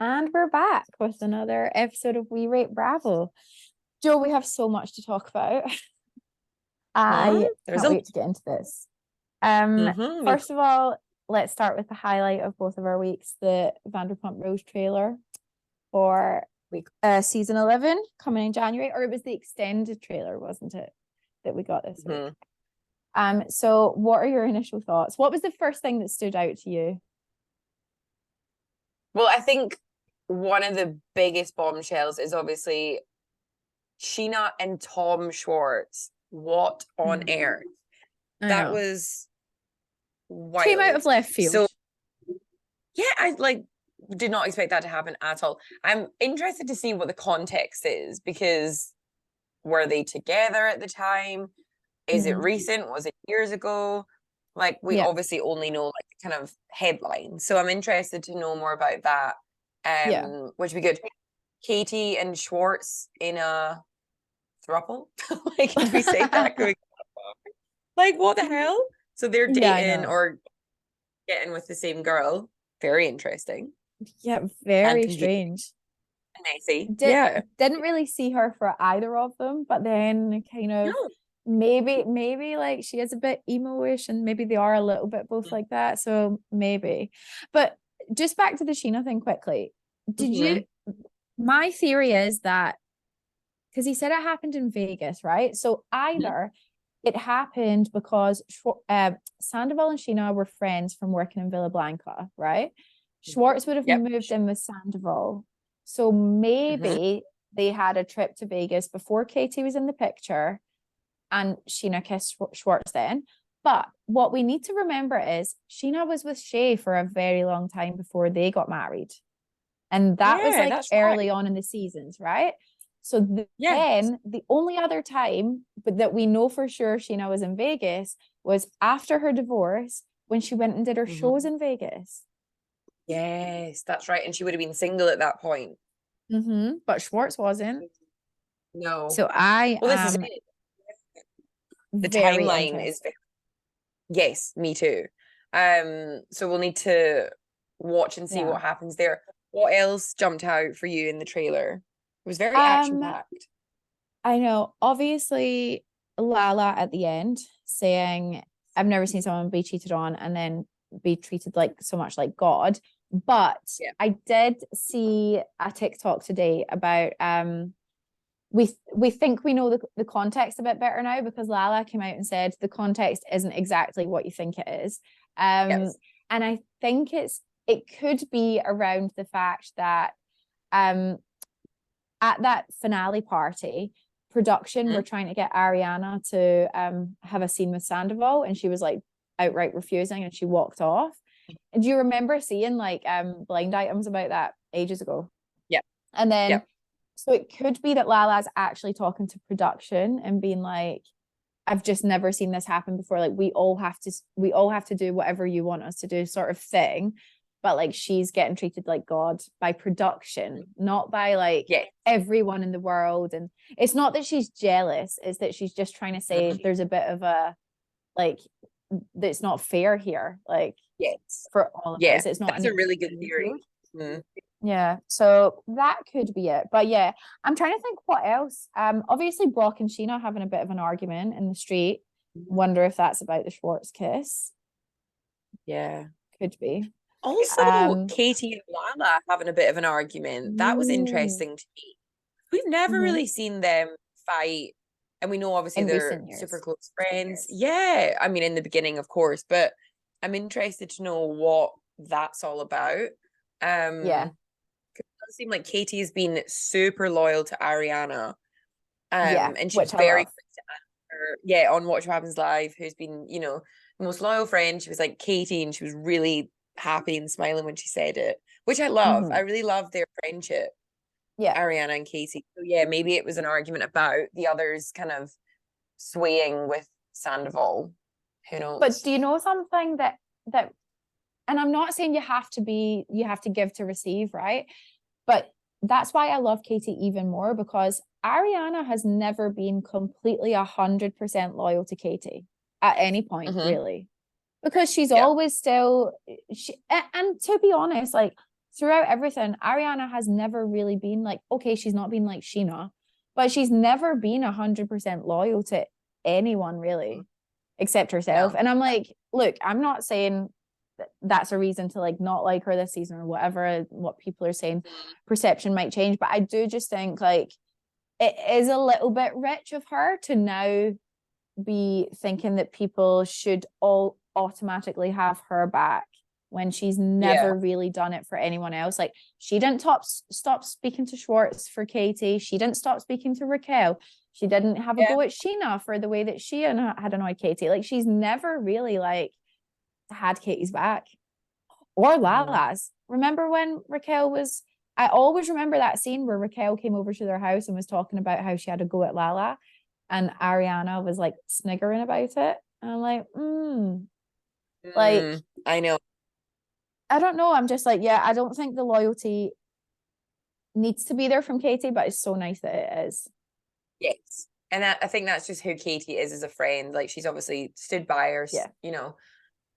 And we're back with another episode of We Rate Bravo. Joe, we have so much to talk about. I There's can't wait to get into this. me. First of all, let's start with the highlight of both of our weeks, the Vanderpump Rules trailer for season 11 coming in January, or it was the extended trailer, wasn't it, that we got this week? So what are your initial thoughts? What was the first thing that stood out to you? Well, I think one of the biggest bombshells is obviously Sheena and Tom Schwartz. What on earth? That was wild. Came out of left field. So, yeah, I did not expect that to happen at all. I'm interested to see what the context is, because were they together at the time? Is it recent? Was it years ago? We obviously only know kind of headlines. So I'm interested to know more about that. Which would be good. Katie and Schwartz in a throuple? Did we say that? What the hell? So they're dating or getting with the same girl. Very interesting. Yeah, very strange. Messy. Didn't really see her for either of them, but then kind of maybe she is a bit emo-ish, and maybe they are a little bit both like that. So maybe. But just back to the Sheena thing quickly. Did you? My theory is that because he said it happened in Vegas, right? So either it happened because Sandoval and Sheena were friends from working in Villa Blanca, right? Schwartz would have moved in with Sandoval. So maybe they had a trip to Vegas before Katie was in the picture, and Sheena kissed Schwartz then. But what we need to remember is Sheena was with Shay for a very long time before they got married. And that was early on in the seasons, right? So then the only other time that we know for sure Sheena was in Vegas was after her divorce, when she went and did her shows in Vegas. Yes, that's right. And she would have been single at that point. But Schwartz wasn't. No. So this is it. The timeline is yes, me too. So we'll need to watch and see what happens there. What else jumped out for you in the trailer? It was very action-packed. I know. Obviously, Lala at the end saying, I've never seen someone be cheated on and then be treated so much like God. But I did see a TikTok today about we think we know the context a bit better now, because Lala came out and said the context isn't exactly what you think it is. And I think it could be around the fact that at that finale party, production were trying to get Ariana to have a scene with Sandoval, and she was outright refusing, and she walked off. And do you remember seeing blind items about that ages ago? And then so it could be that Lala's actually talking to production and being like, I've just never seen this happen before. We all have to do whatever you want us to do, sort of thing. But she's getting treated like God by production, not by everyone in the world. And it's not that she's jealous, it's that she's just trying to say there's a bit of a that's not fair here. For all of us. It's not. That's a really good theory. Yeah, so that could be it. But yeah, I'm trying to think what else. Obviously Brock and Sheena having a bit of an argument in the street. Wonder if that's about the Schwartz kiss. Yeah, could be. Also, Katie and Lala having a bit of an argument. That was interesting to me. We've never really seen them fight. And we know obviously they're super close friends. Yeah, I mean in the beginning, of course, but I'm interested to know what that's all about. It does seem like Katie's been super loyal to Ariana. And she's very quick to answer, on Watch What Happens Live, who's been, the most loyal friend. She was like Katie, and she was really happy and smiling when she said it, which I love. I really love their friendship. Ariana and Katie. So maybe it was an argument about the others kind of swaying with Sandoval. Who knows? But do you know something that and I'm not saying you have to give to receive, right? But that's why I love Katie even more, because Ariana has never been completely 100% loyal to Katie at any point, really. Because she's always still and to be honest, throughout everything, Ariana has never really been like, okay, she's not been like Sheena, but she's never been 100% loyal to anyone really, except herself. No. And I'm like, look, I'm not saying that's a reason to like not like her this season or whatever, what people are saying, perception might change. But I do just think like it is a little bit rich of her to now be thinking that people should all automatically have her back when she's never really done it for anyone else. Like she didn't stop speaking to Schwartz for Katie. She didn't stop speaking to Raquel. She didn't have a go at Sheena for the way that she had annoyed Katie. Like she's never really like had Katie's back or Lala's. Remember when Raquel was, I always remember that scene where Raquel came over to their house and was talking about how she had a go at Lala and Ariana was like sniggering about it. And I'm like, like, I know. I don't know. I'm just like, yeah, I don't think the loyalty needs to be there from Katie, but it's so nice that it is. Yes. And I think that's just who Katie is as a friend. Like she's obviously stood by her, you know,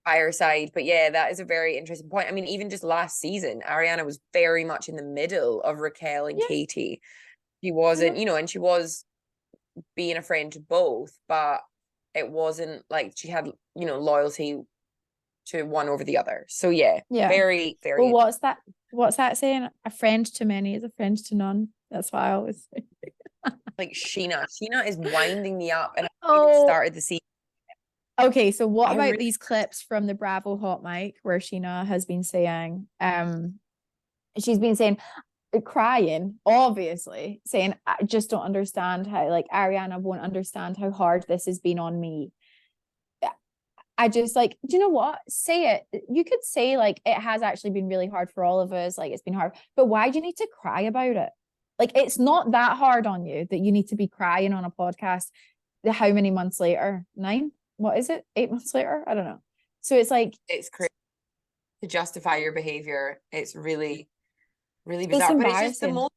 by her side. But yeah, that is a very interesting point. I mean, even just last season, Ariana was very much in the middle of Raquel and Katie. She wasn't, you know, and she was being a friend to both, but it wasn't like she had, you know, loyalty to one over the other. So yeah, very, very. Well, what's that saying? A friend to many is a friend to none. That's why I always say. Like Sheena is winding me up, and I started the season. Okay, so what about these clips from the Bravo hot mic where Sheena has been saying, she's been saying, crying, obviously, saying, I just don't understand how, like, Ariana won't understand how hard this has been on me. I just like, do you know what? Say it. You could say like, it has actually been really hard for all of us. Like it's been hard, but why do you need to cry about it? Like, it's not that hard on you that you need to be crying on a podcast. How many months later? 9? What is it? 8 months later? I don't know. So it's like, it's crazy to justify your behavior. It's really, really bizarre. But it's just the most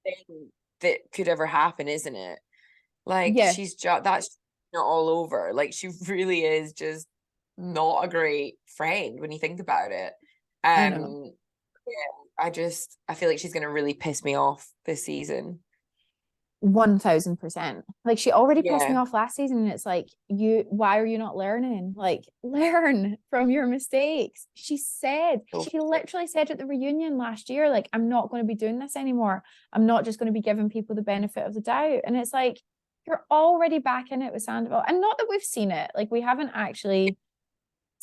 thing that could ever happen, isn't it? Like she's just, that's not all over. Like she really is just not a great friend when you think about it. I know. Yeah, I feel like she's gonna really piss me off this season. 1000%. Like she already pissed me off last season, and it's like, why are you not learning? Like, learn from your mistakes. She literally said at the reunion last year, like, I'm not going to be doing this anymore. I'm not just going to be giving people the benefit of the doubt. And it's like, you're already back in it with Sandoval, and not that we've seen it, like we haven't actually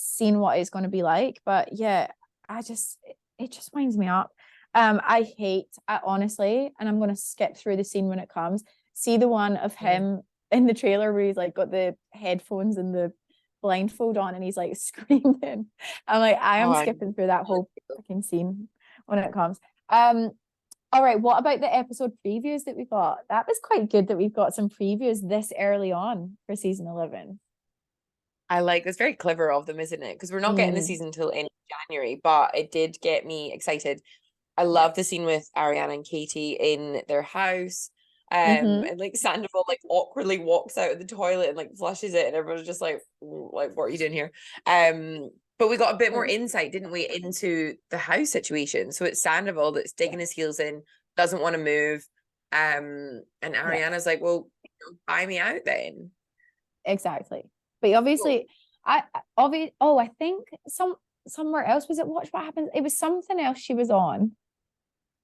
seen what it's going to be like, but yeah, it just winds me up. I honestly, and I'm going to skip through the scene when it comes, see the one of him in the trailer where he's like got the headphones and the blindfold on and he's like screaming. I'm like, I am skipping through that whole fucking scene when it comes. All right, what about the episode previews that we got? That was quite good that we've got some previews this early on for season 11. I like, it's very clever of them, isn't it? Because we're not getting the season until end of January, but it did get me excited. I love the scene with Ariana and Katie in their house. And like Sandoval like awkwardly walks out of the toilet and like flushes it, and everyone's just like, what are you doing here? But we got a bit more insight, didn't we, into the house situation. So it's Sandoval that's digging his heels in, doesn't want to move. And Ariana's like, well, buy me out then. Exactly. But obviously, I think somewhere else, was it Watch What Happens? It was something else she was on.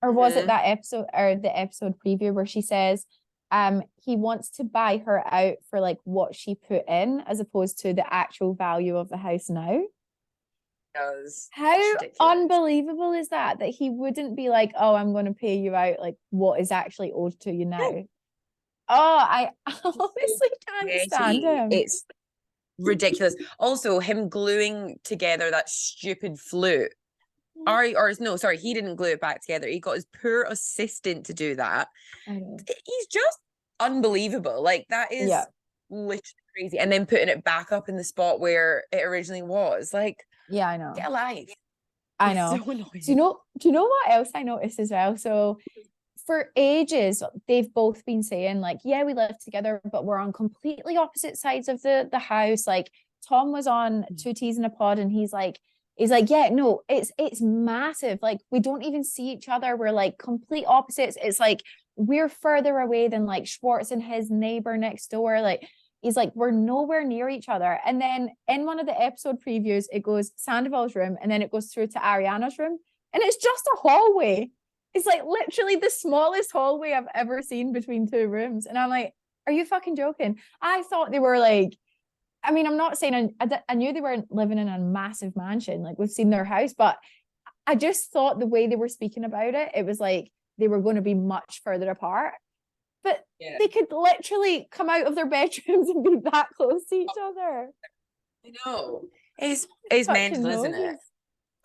Or was it that episode, or the episode preview where she says he wants to buy her out for like what she put in as opposed to the actual value of the house now? How unbelievable is that he wouldn't be like, oh, I'm going to pay you out like what is actually owed to you now? Oh, I honestly can't stand him. It's ridiculous. Also, him gluing together that stupid flute. He didn't glue it back together. He got his poor assistant to do that. He's just unbelievable. Like, that is literally crazy. And then putting it back up in the spot where it originally was. Like, yeah, I know. Get alive. I know. So annoying. Do you know what else I noticed as well? So for ages, they've both been saying like, yeah, we live together, but we're on completely opposite sides of the house. Like Tom was on 2 T's in a Pod, and he's like, He's like, yeah, no, it's massive. Like, we don't even see each other. We're like complete opposites. It's like we're further away than like Schwartz and his neighbor next door. Like, he's like, we're nowhere near each other. And then in one of the episode previews, it goes Sandoval's room, and then it goes through to Ariana's room, and it's just a hallway. It's like literally the smallest hallway I've ever seen between two rooms. And I'm like, are you fucking joking? I thought they were like, I mean, I'm not saying I knew they weren't living in a massive mansion. Like, we've seen their house, but I just thought the way they were speaking about it, it was like they were going to be much further apart. But they could literally come out of their bedrooms and be that close to each other. I know. It's mental, isn't it?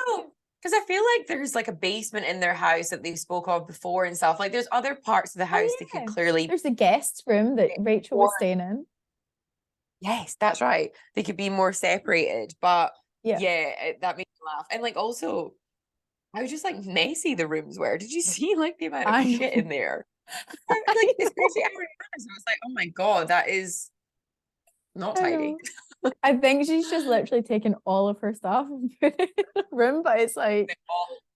Oh, because I feel like there's like a basement in their house that they've spoke of before and stuff. Like, there's other parts of the house they could clearly... There's the guest room that Rachel was staying in. Yes, that's right. They could be more separated, but that made me laugh. And like, also, I was just like messy the rooms were. Did you see like the amount of shit in there? Like, especially Ariana's. I was like, oh my God, that is not tidy. I think she's just literally taken all of her stuff and put it in a room, but it's like,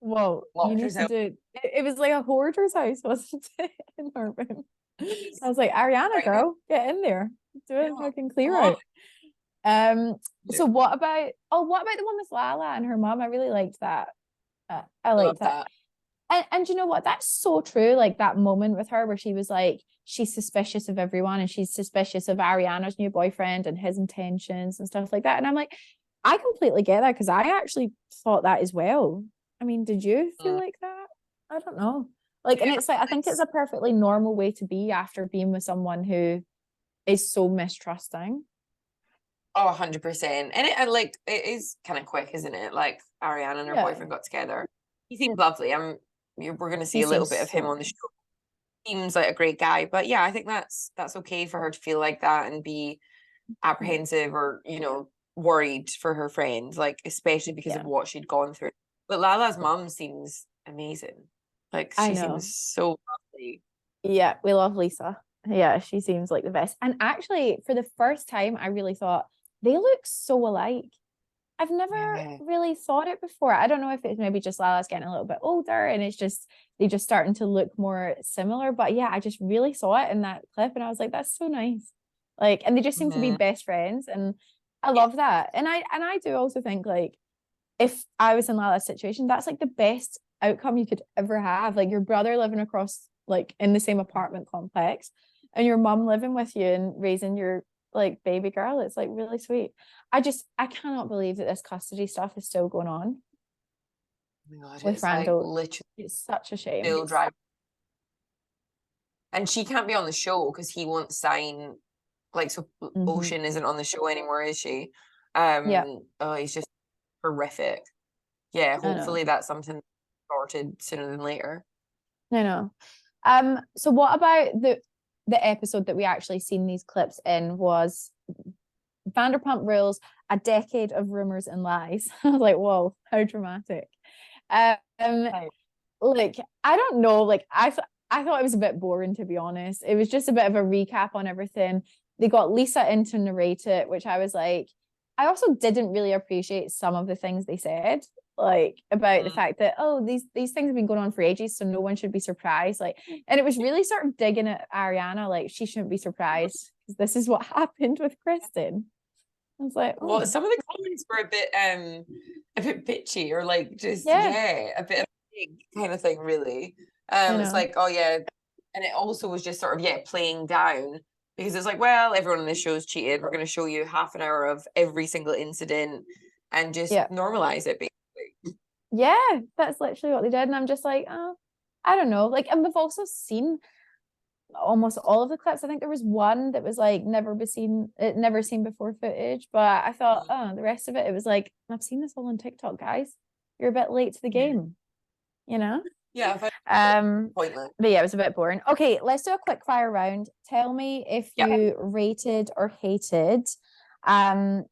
whoa, you need to do it. Was like a hoarder's house, wasn't it? In her room. I was like, Ariana, girl, get in there. Do it fucking clear out. So what about the one with Lala and her mom? I really liked that. I liked that. And you know what? That's so true. Like that moment with her where she was like, she's suspicious of everyone, and she's suspicious of Ariana's new boyfriend and his intentions and stuff like that. And I'm like, I completely get that, because I actually thought that as well. I mean, did you feel like that? I don't know. Like, and it's like, I think it's a perfectly normal way to be after being with someone who is so mistrusting. Oh, 100%. And it is kind of quick, isn't it? Like, Ariana and her boyfriend got together. He seemed lovely. We're going to see a little bit of him on the show. Seems like a great guy, but yeah, I think that's okay for her to feel like that and be apprehensive or, you know, worried for her friend, like, especially because of what she'd gone through. But Lala's mom seems amazing. Like, she seems so lovely. Yeah, we love Lisa. Yeah, she seems like the best. And actually, for the first time, I really thought they look so alike. I've never really thought it before. I don't know if it's maybe just Lala's getting a little bit older and it's just they just starting to look more similar. But yeah, I just really saw it in that clip and I was like, that's so nice. Like, and they just seem to be best friends, and I love that. And I do also think, like, if I was in Lala's situation, that's like the best outcome you could ever have. Like, your brother living across, like, in the same apartment complex, and your mum living with you and raising your like baby girl. It's like really sweet. I cannot believe that this custody stuff is still going on. Oh my God, with Randall. Like, literally, it's such a shame. Still driving. And she can't be on the show because he won't sign. Like, so Ocean isn't on the show anymore, is she? Oh, he's just horrific. Yeah, hopefully that's something sorted sooner than later. I know. So what about the episode that we actually seen these clips in was Vanderpump Rules, a decade of rumors and lies. I was like, whoa, how dramatic. Like, I don't know, like I thought it was a bit boring, to be honest. It was just a bit of a recap on everything. They got Lisa in to narrate it, which I was like, I also didn't really appreciate some of the things they said, like about the fact that, oh, these things have been going on for ages, so no one should be surprised. Like, and it was really sort of digging at Ariana, like she shouldn't be surprised because this is what happened with Kristen. I was like, oh. Well, some of the comments were a bit bitchy, or like just a bit of a big kind of thing, really. It's like, oh yeah, and it also was just sort of playing down, because it's like, well, everyone on this show's cheated. We're going to show you half an hour of every single incident and just normalize it, basically. Yeah, that's literally what they did, and I'm just like, oh, I don't know. Like, and we've also seen almost all of the clips. I think there was one that was like never seen before footage, but I thought, oh, the rest of it was like, I've seen this all on TikTok, guys. You're a bit late to the game, you know? Yeah. Pointless. But yeah, it was a bit boring. Okay, let's do a quick fire round. Tell me if you rated or hated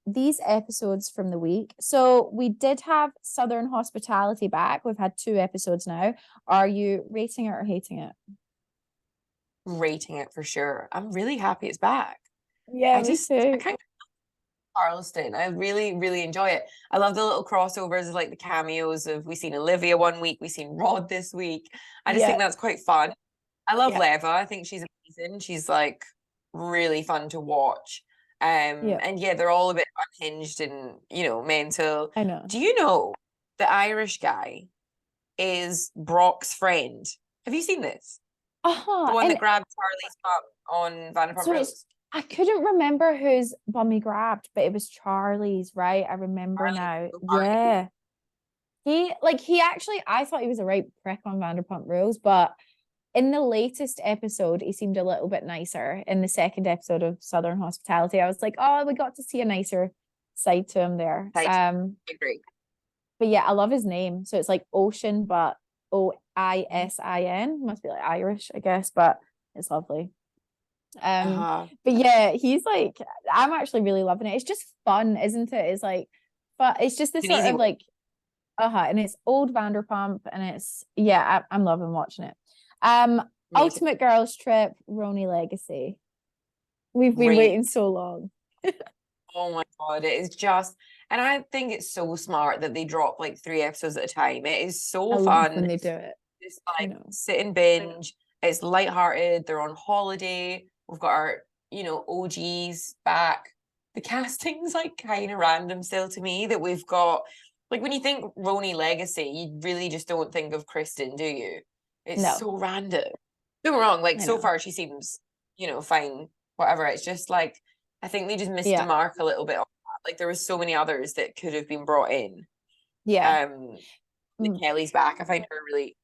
these episodes from the week. So we did have Southern Hospitality back. We've had 2 episodes now. Are you rating it or hating it? Rating it for sure. I'm really happy it's back. Yeah, me too. Charleston. I really, really enjoy it. I love the little crossovers of like the cameos of we seen Olivia one week, we seen Rod this week. I just think that's quite fun. I love Leva. I think she's amazing. She's like really fun to watch. And yeah, they're all a bit unhinged and mental. I know. Do you know the Irish guy is Brock's friend? Have you seen this? The one that grabbed Charlie's bum on Vanderpump Rules. I couldn't remember whose bum he grabbed, but it was Charlie's, right? I remember now. Yeah. He actually, I thought he was a right prick on Vanderpump Rules, but in the latest episode, he seemed a little bit nicer. In the second episode of Southern Hospitality, I was like, oh, we got to see a nicer side to him there. I agree. But yeah, I love his name. So it's like Ocean, but Oisin. Must be like Irish, I guess, but it's lovely. But yeah, he's like, I'm actually really loving it. It's just fun, isn't it? It's like, but it's just this sort of like, and it's old Vanderpump, and it's I'm loving watching it. Ultimate Girls Trip, RHONY Legacy. We've been waiting so long. Oh my God, it is just, and I think it's so smart that they drop like 3 episodes at a time. It is so fun when they do it. Just like sit and binge. It's lighthearted. They're on holiday. We've got our, OGs back. The casting's like kind of random still to me that we've got. Like when you think RHONY Legacy, you really just don't think of Kristen, do you? It's so random. Don't get me wrong, like so far she seems, fine, whatever. It's just like, I think they just missed the mark a little bit on that. Like there was so many others that could have been brought in. Kelly's back. I find her really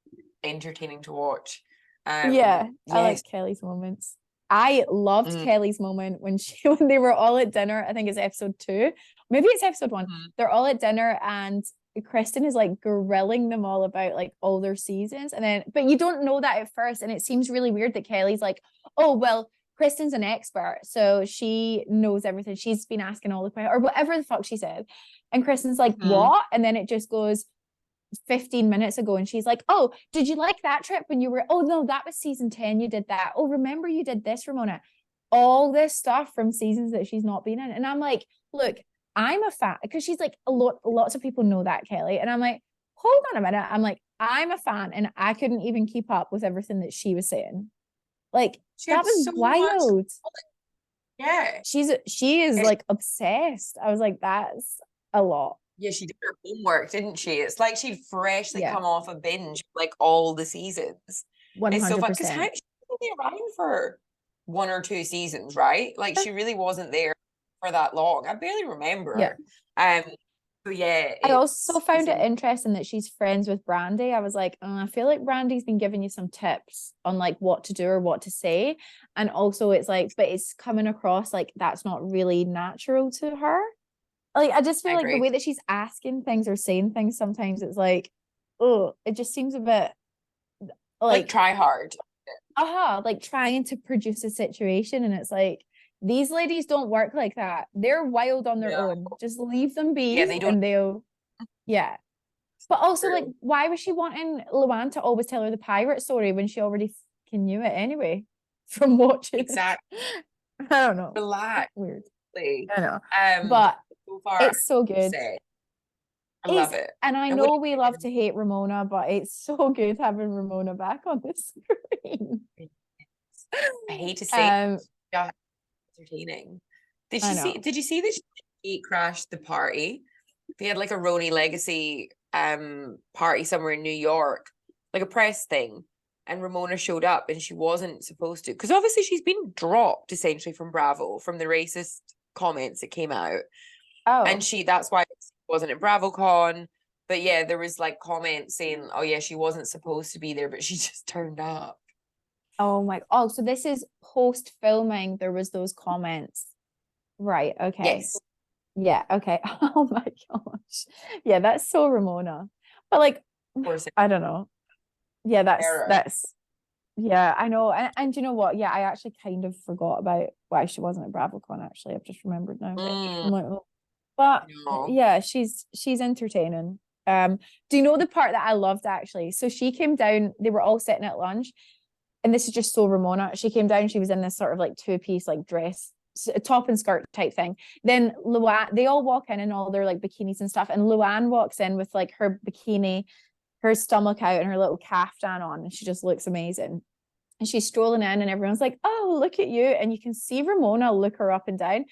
entertaining to watch. I like Kelly's moments. I loved Kelly's moment when they were all at dinner. I think it's episode 2. Maybe it's episode 1. They're all at dinner and Kristen is like grilling them all about like all their seasons. But you don't know that at first. And it seems really weird that Kelly's like, oh, well, Kristen's an expert. So she knows everything. She's been asking all the questions or whatever the fuck she said. And Kristen's like, what? And then it just goes 15 minutes ago. And she's like, oh, did you like that trip when you were, oh no, that was season 10. You did that. Oh, remember you did this, Ramona. All this stuff from seasons that she's not been in. And I'm like, look, I'm a fan, because she's like, lots of people know that, Kelly. And I'm like, hold on a minute. I'm like, I'm a fan and I couldn't even keep up with everything that she was saying. Like, that was so wild. Yeah. She is like obsessed. I was like, that's a lot. Yeah, she did her homework, didn't she? It's like she'd freshly come off a binge, like all the seasons. 100%. It's so fun because she was only around for 1 or 2 seasons, right? Like she really wasn't there for that long. I barely remember her. So yeah, I also found it interesting that she's friends with Brandy. I was like, I feel like Brandy's been giving you some tips on like what to do or what to say. And also it's like, but it's coming across like that's not really natural to her. Like, I just feel like the way that she's asking things or saying things, sometimes it's like, oh, it just seems a bit like try hard. Like trying to produce a situation. And it's like, these ladies don't work like that. They're wild on their own. Just leave them be. Yeah, they don't. And they'll, But also, like, why was she wanting Luann to always tell her the pirate story when she already knew it anyway from watching? Exactly. I don't know. Relax. Weird. I know. But so far, it's so good. I love it. And I know we love to hate Ramona, but it's so good having Ramona back on the screen. I hate to say it, entertaining. Did you see that she crashed the party? They had like a RHONY Legacy party somewhere in New York, like a press thing, and Ramona showed up and she wasn't supposed to, because obviously she's been dropped essentially from Bravo from the racist comments that came out. And that's why it wasn't at BravoCon. But yeah, there was like comments saying, oh yeah, she wasn't supposed to be there, but she just turned up. So this is post filming, there was those comments, right? Okay. Yes. Yeah, okay. Oh my gosh. Yeah, that's so Ramona. But like, I don't know. Yeah, that's yeah, I know. And you know what? Yeah, I actually kind of forgot about why she wasn't at BravoCon, actually. I've just remembered now. I'm like, oh. But yeah, she's entertaining. Do you know the part that I loved actually? So she came down, they were all sitting at lunch, and this is just so Ramona. She came down, she was in this sort of like 2-piece like dress top and skirt type thing. Then Luann, they all walk in all their like bikinis and stuff, and Luann walks in with like her bikini, her stomach out, and her little caftan on, and she just looks amazing. And she's strolling in, and everyone's like, "Oh, look at you!" And you can see Ramona look her up and down.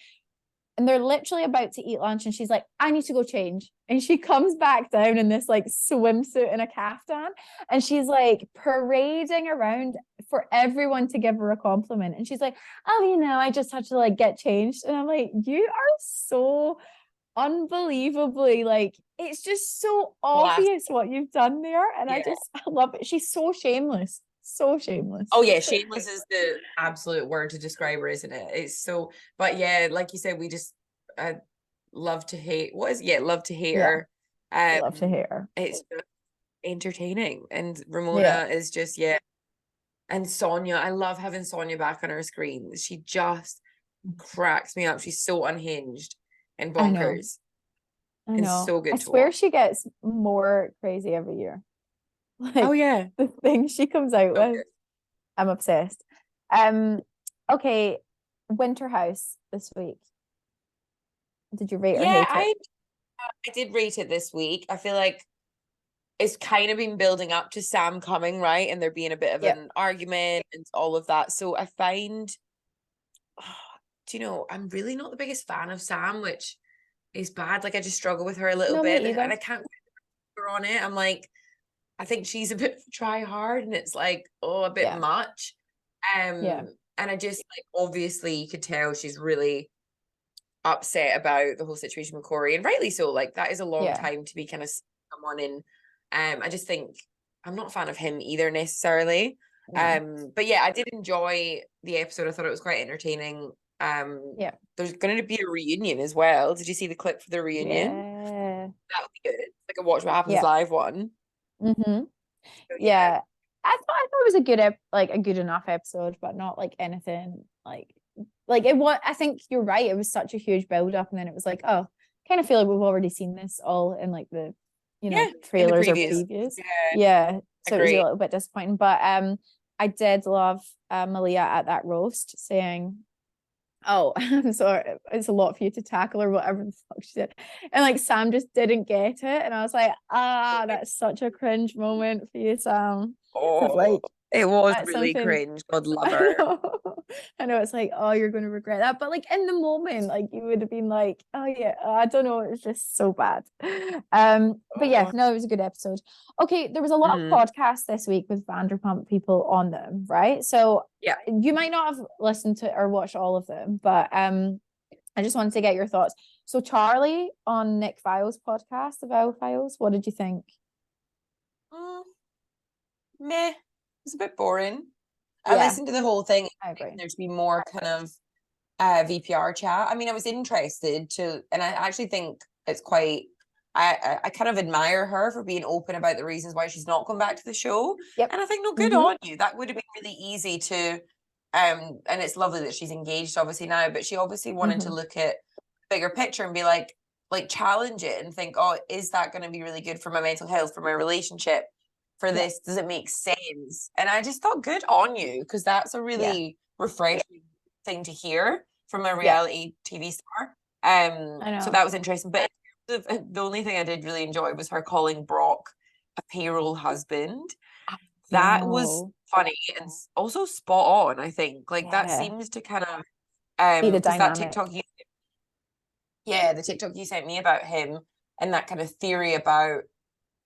And they're literally about to eat lunch, and she's like, "I need to go change." And she comes back down in this like swimsuit and a caftan, and she's like parading around for everyone to give her a compliment. And she's like, "Oh, I just had to like get changed." And I'm like, you are so unbelievably like, it's just so obvious what you've done there. And I love it. She's so shameless. So shameless. Oh yeah, shameless is the absolute word to describe her, isn't it? It's so, but yeah, like you said, we just love to hate. Love to hate her. Love to hate her. It's entertaining, and Ramona is just and Sonia. I love having Sonia back on our screen. She just cracks me up. She's so unhinged and bonkers. I know. And so good. I swear she gets more crazy every year. Like, the things she comes out with. I'm obsessed. Okay, Winter House this week. Did you rate or hate it? I did rate it this week. I feel like it's kind of been building up to Sam coming, right? And there being a bit of an argument and all of that. So I find, I'm really not the biggest fan of Sam, which is bad. Like, I just struggle with her a little bit, and I can't put her on it. I'm like, I think she's a bit try hard, and it's like, a bit much. And I just like, obviously you could tell she's really upset about the whole situation with Corey, and rightly so. Like, that is a long time to be kind of someone in. I just think I'm not a fan of him either necessarily. But yeah, I did enjoy the episode. I thought it was quite entertaining. There's going to be a reunion as well. Did you see the clip for the reunion? That would be good. Like a Watch What Happens Live one. Mm-hmm. So, I thought it was a good enough episode, but not like anything like it was. I think you're right. It was such a huge build up, and then it was like, oh, kind of feel like we've already seen this all in like the trailers or previews. So it was a little bit disappointing, but I did love Malia at that roast saying, "Oh, I'm sorry, it's a lot for you to tackle," or whatever the fuck she said. And like Sam just didn't get it. And I was like, that's such a cringe moment for you, Sam. Like, it was really cringe. God love her. I know it's like, oh, you're going to regret that. But like in the moment, like you would have been like, oh yeah, I don't know. It's just so bad. But yeah, no, it was a good episode. Okay, there was a lot of podcasts this week with Vanderpump people on them, right? So you might not have listened to or watched all of them, but I just wanted to get your thoughts. So Charlie on Nick Viall's podcast, The Viall Files, what did you think? Meh. It's a bit boring. I listened to the whole thing. I agree. There to be more kind of VPR chat. I mean, I was interested to, and I actually think it's quite, I kind of admire her for being open about the reasons why she's not going back to the show. And I think, no, good on you. That would have been really easy to, and it's lovely that she's engaged obviously now, but she obviously wanted to look at bigger picture and be like challenge it and think, oh, is that going to be really good for my mental health, for my relationship? For this, does it make sense? And I just thought, good on you, because that's a really refreshing thing to hear from a reality TV star. So that was interesting. But the only thing I did really enjoy was her calling Brock a payroll husband. That was funny and also spot on, I think. Like that seems to kind of because that TikTok the TikTok you sent me about him and that kind of theory about,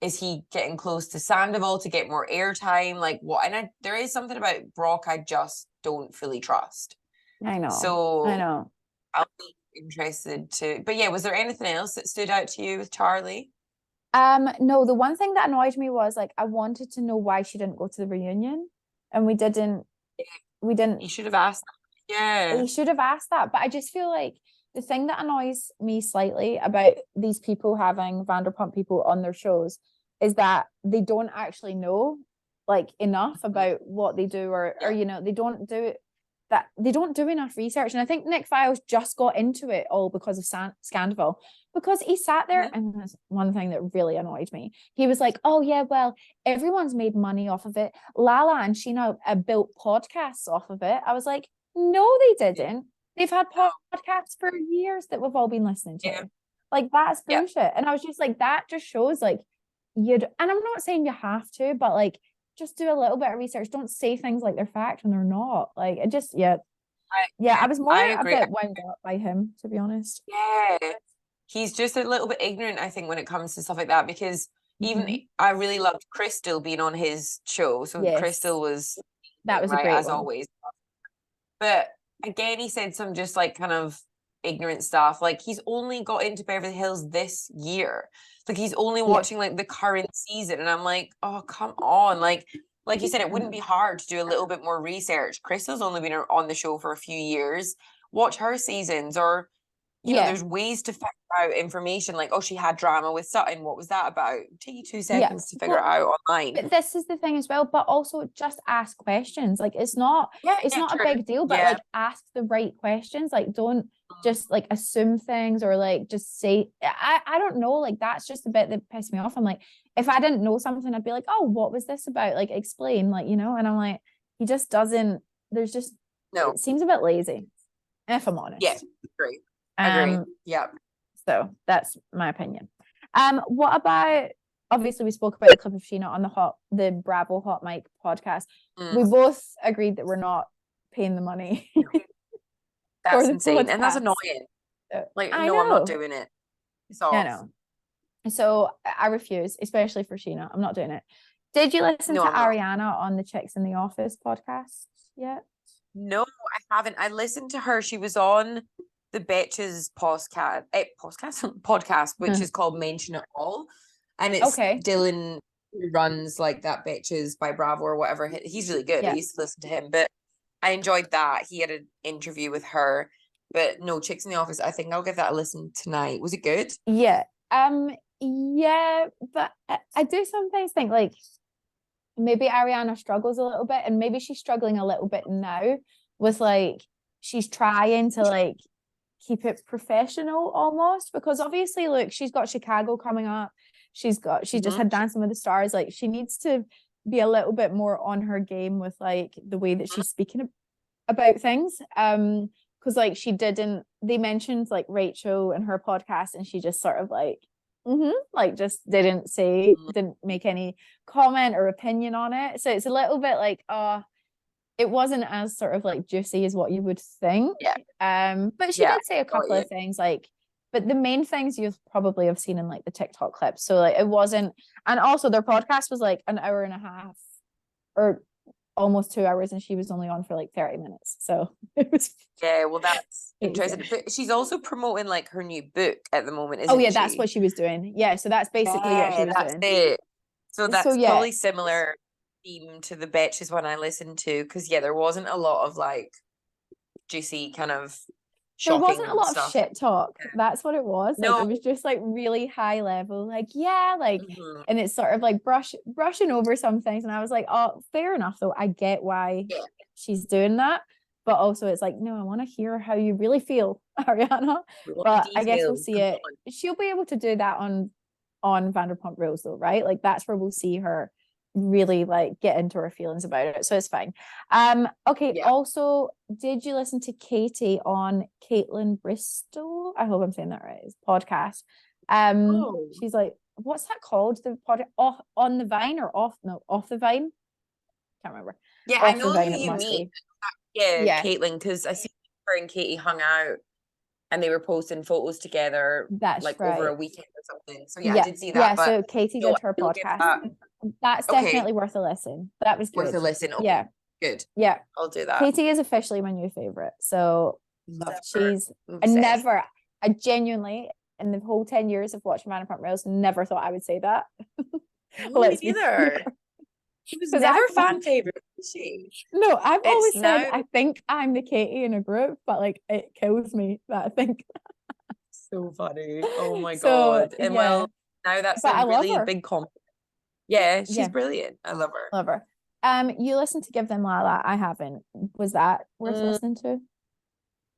is he getting close to Sandoval to get more airtime? Like what? And there is something about Brock I just don't fully trust. I know. So I know. I'll be interested to. But yeah, was there anything else that stood out to you with Charlie? No, the one thing that annoyed me was like I wanted to know why she didn't go to the reunion, and we didn't. We didn't. You should have asked that. Yeah. You should have asked that, but I just feel like the thing that annoys me slightly about these people having Vanderpump people on their shows is that they don't actually know like enough about what they do or they don't do enough research. And I think Nick Viall's just got into it all because of Scandival, because he sat there and that's one thing that really annoyed me. He was like, oh yeah, well, everyone's made money off of it. Lala and Sheena built podcasts off of it. I was like, no, they didn't. They've had podcasts for years that we've all been listening to. Yeah. Like, that's bullshit. And I was just like, that just shows like and I'm not saying you have to, but like, just do a little bit of research. Don't say things like they're fact when they're not. Like, it just, I was more a bit wound up by him, to be honest. Yeah. He's just a little bit ignorant, I think, when it comes to stuff like that, because even I really loved Crystal being on his show. So Crystal was a great as one. always. But again, he said some just like kind of ignorant stuff. Like, he's only got into Beverly Hills this year. Like, he's only watching like the current season, and I'm like, oh, come on. Like you said, it wouldn't be hard to do a little bit more research. Crystal's only been on the show for a few years. Watch her seasons, or you know, there's ways to figure out information. Like, oh, she had drama with Sutton. What was that about? Take you 2 seconds to figure it out online. But this is the thing as well. But also, just ask questions. Like, it's not a big deal, but like, ask the right questions. Like, don't just like assume things, or like just say, I don't know. Like, that's just the bit that pissed me off. I'm like, if I didn't know something, I'd be like, oh, what was this about? Like, explain. Like, you know. And I'm like, he just doesn't. There's just it seems a bit lazy, if I'm honest. Yeah, agree. Agree. Yeah. So that's my opinion. What about, obviously we spoke about the clip of Sheena on the Bravo Hot Mic podcast. We both agreed that we're not paying the money. That's insane. And that's annoying. Like, I'm not doing it. It's off. I know. So I refuse, especially for Sheena. I'm not doing it. Did you listen to Ariana on the Chicks in the Office podcast yet? No, I haven't. I listened to her. She was on the Betches podcast, which is called Mention It All, and it's Dylan who runs like that Betches by Bravo or whatever. He's really good. I used to listen to him, but I enjoyed that. He had an interview with her, but no, Chicks in the Office. I think I'll give that a listen tonight. Was it good? Yeah. But I do sometimes think like maybe Ariana struggles a little bit, and maybe she's struggling a little bit now with like she's trying to like keep it professional almost, because obviously look, she's got Chicago coming up, she just had Dancing with the Stars. Like, she needs to be a little bit more on her game with like the way that she's speaking about things, because like they mentioned like Rachel in her podcast, and she just sort of like like just didn't make any comment or opinion on it. So it's a little bit like it wasn't as sort of like juicy as what you would think. But she did say a couple of things, like, but the main things you probably have seen in like the TikTok clips. So like it wasn't, and also their podcast was like an hour and a half or almost 2 hours, and she was only on for like 30 minutes. So it was well, that's interesting. But she's also promoting like her new book at the moment, isn't she? That's what she was doing. So that's basically what she was doing. It. So that's probably similar theme to the Betches one I listened to, because there wasn't a lot of like juicy kind of shocking there wasn't a lot stuff. Of shit talk. That's what it was. Like, it was just like really high level, like and it's sort of like brushing over some things, and I was like, oh, fair enough though, I get why she's doing that, but also it's like, no, I want to hear how you really feel, Ariana. But I guess we'll see it. She'll be able to do that on Vanderpump Rules though, right? Like, that's where we'll see her really like get into her feelings about it, so it's fine. Also, did you listen to Katie on Caitlin Bristol, I hope I'm saying that right, his podcast? She's like, what's that called, the podcast, on the Vine or off the Vine, can't remember. I know who you mean. Caitlin, because I see her and Katie hung out and they were posting photos together. That's like over a weekend or something. So I did see that. But so Katie did her podcast. That's definitely worth a listen. That was good. Worth a listen. Okay. Good. Yeah. I'll do that. Katie is officially my new favorite. So she's I genuinely, in the whole 10 years of watching Vanderpump Rules, never thought I would say that. Me neither. She was never fan favorite, was she? No, I've always said I think I'm the Katie in a group, but like it kills me that I think. So funny. Oh my god. And well, now that's a really big compliment. Yeah, she's brilliant. I love her. Love her. You listened to Give Them Lala. I haven't. Was that worth listening to?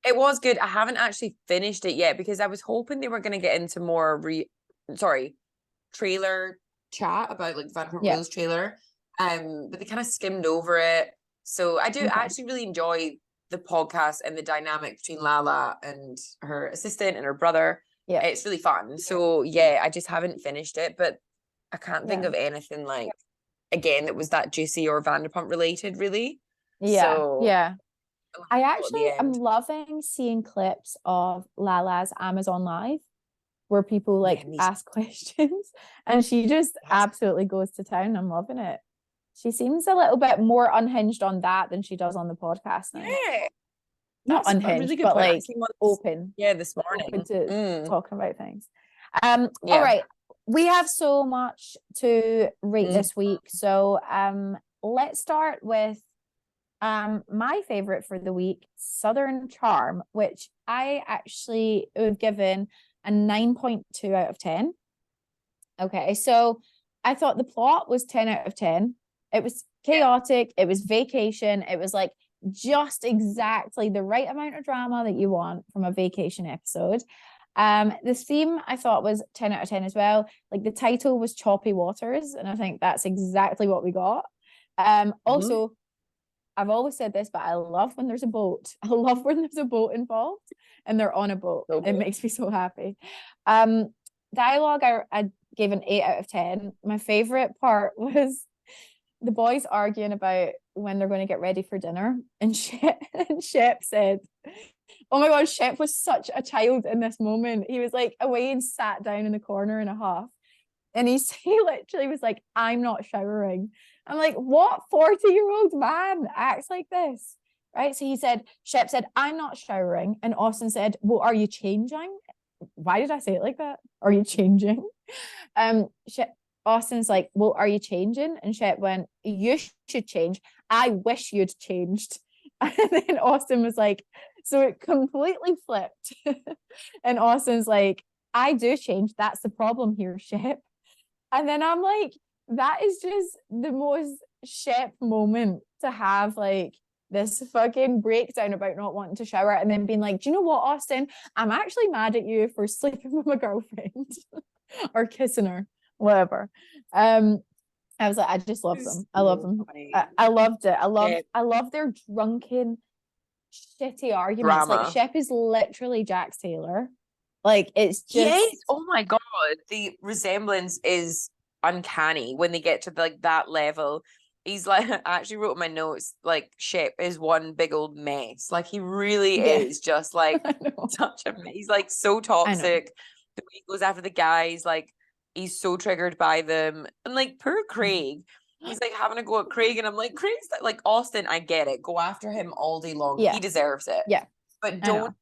It was good. I haven't actually finished it yet, because I was hoping they were going to get into more trailer chat about like Vanderpump Rules trailer. But they kind of skimmed over it. So I do actually really enjoy the podcast and the dynamic between Lala and her assistant and her brother. Yeah, it's really fun. So yeah, I just haven't finished it, but I can't think of anything like, again, that was that juicy or Vanderpump related, really. Yeah. I at actually the am end. loving seeing clips of Lala's Amazon Live where people like ask questions, and she just absolutely goes to town. I'm loving it. She seems a little bit more unhinged on that than she does on the podcast now. Yeah. Not That's a unhinged, really good but point. like open. Yeah, this morning. Open to talking about things. Yeah. All right. We have so much to rate this week. So let's start with my favorite for the week, Southern Charm, which I actually would given a 9.2 out of 10. Okay, so I thought the plot was 10 out of 10. It was chaotic, it was vacation, it was like just exactly the right amount of drama that you want from a vacation episode. The theme I thought was 10 out of 10 as well. Like the title was Choppy Waters, and I think that's exactly what we got. Also, I've always said this, but I love when there's a boat. I love when there's a boat involved and they're on a boat. Okay. It makes me so happy. Dialogue, I gave an 8 out of 10. My favorite part was the boys arguing about when they're going to get ready for dinner. And Shep said, oh my God, Shep was such a child in this moment. He was like away and sat down in the corner in a huff. And he literally was like, I'm not showering. I'm like, what 40-year-old man acts like this? Right. So Shep said, I'm not showering. And Austin said, well, are you changing? Why did I say it like that? Are you changing? Austin's like, well, are you changing? And Shep went, you should change. I wish you'd changed. And then Austin was like, so it completely flipped. And Austin's like, I do change. That's the problem here, Shep. And then I'm like, that is just the most Shep moment to have, like this fucking breakdown about not wanting to shower and then being like, do you know what, Austin? I'm actually mad at you for sleeping with my girlfriend or kissing her, whatever. I was like, I just love them. I love them. I loved it. I love their drunken, shitty arguments. Drama. Like Shep is literally Jax Taylor. Like it's just yes. Oh my God, the resemblance is uncanny when they get to like that level. He's like, I actually wrote in my notes, like Shep is one big old mess. Like he really is just like such a mess. He's like so toxic. The way he goes after the guys, like he's so triggered by them. And like poor Craig, he's like having a go at Craig, and I'm like, Craig's like Austin, I get it. Go after him all day long. Yeah. He deserves it. Yeah. But don't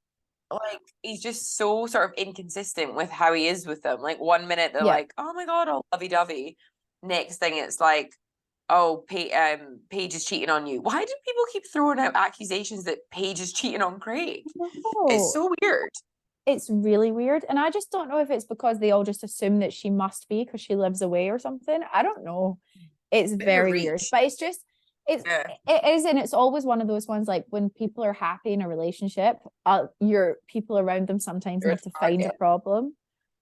like he's just so sort of inconsistent with how he is with them. Like 1 minute they're like, oh my God, all lovey-dovey. Next thing it's like, oh, Paige is cheating on you. Why do people keep throwing out accusations that Paige is cheating on Craig? No. It's so weird. It's really weird. And I just don't know if it's because they all just assume that she must be because she lives away or something. I don't know. It's very weird. But it's just it is, and it's always one of those ones like when people are happy in a relationship, your people around them sometimes need to find a problem.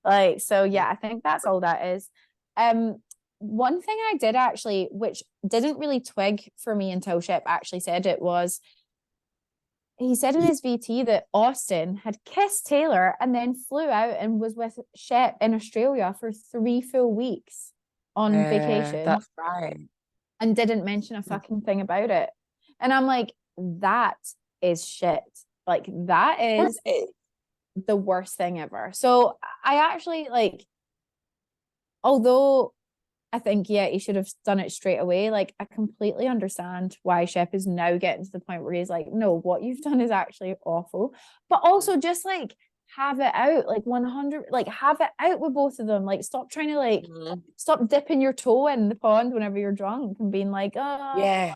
Like, so yeah, I think that's all that is. One thing I did actually, which didn't really twig for me until Shep actually said it, was he said in his VT that Austin had kissed Taylor and then flew out and was with Shep in Australia for 3 full weeks on vacation. That's right. And didn't mention a fucking thing about it. And I'm like, that is shit. Like, that is the worst thing ever. So I actually, like, although I think, yeah, he should have done it straight away, like, I completely understand why Shep is now getting to the point where he's like, no, what you've done is actually awful. But also just, like, have it out, like 100, like have it out with both of them. Like stop trying to like stop dipping your toe in the pond whenever you're drunk and being like, oh yeah,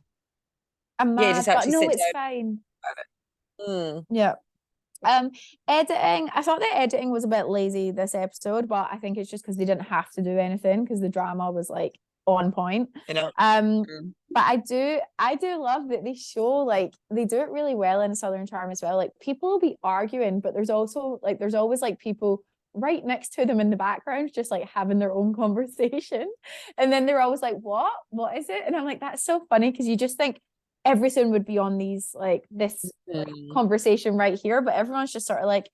I'm mad, but no, it's fine. Yeah. Editing, I thought the editing was a bit lazy this episode, but I think it's just because they didn't have to do anything because the drama was like on point. But I do love that they show, like, they do it really well in Southern Charm as well. Like, people will be arguing, but there's always like people right next to them in the background just like having their own conversation, and then they're always like, what is it? And I'm like, that's so funny because you just think everything would be on these, like, this conversation right here, but everyone's just sort of like,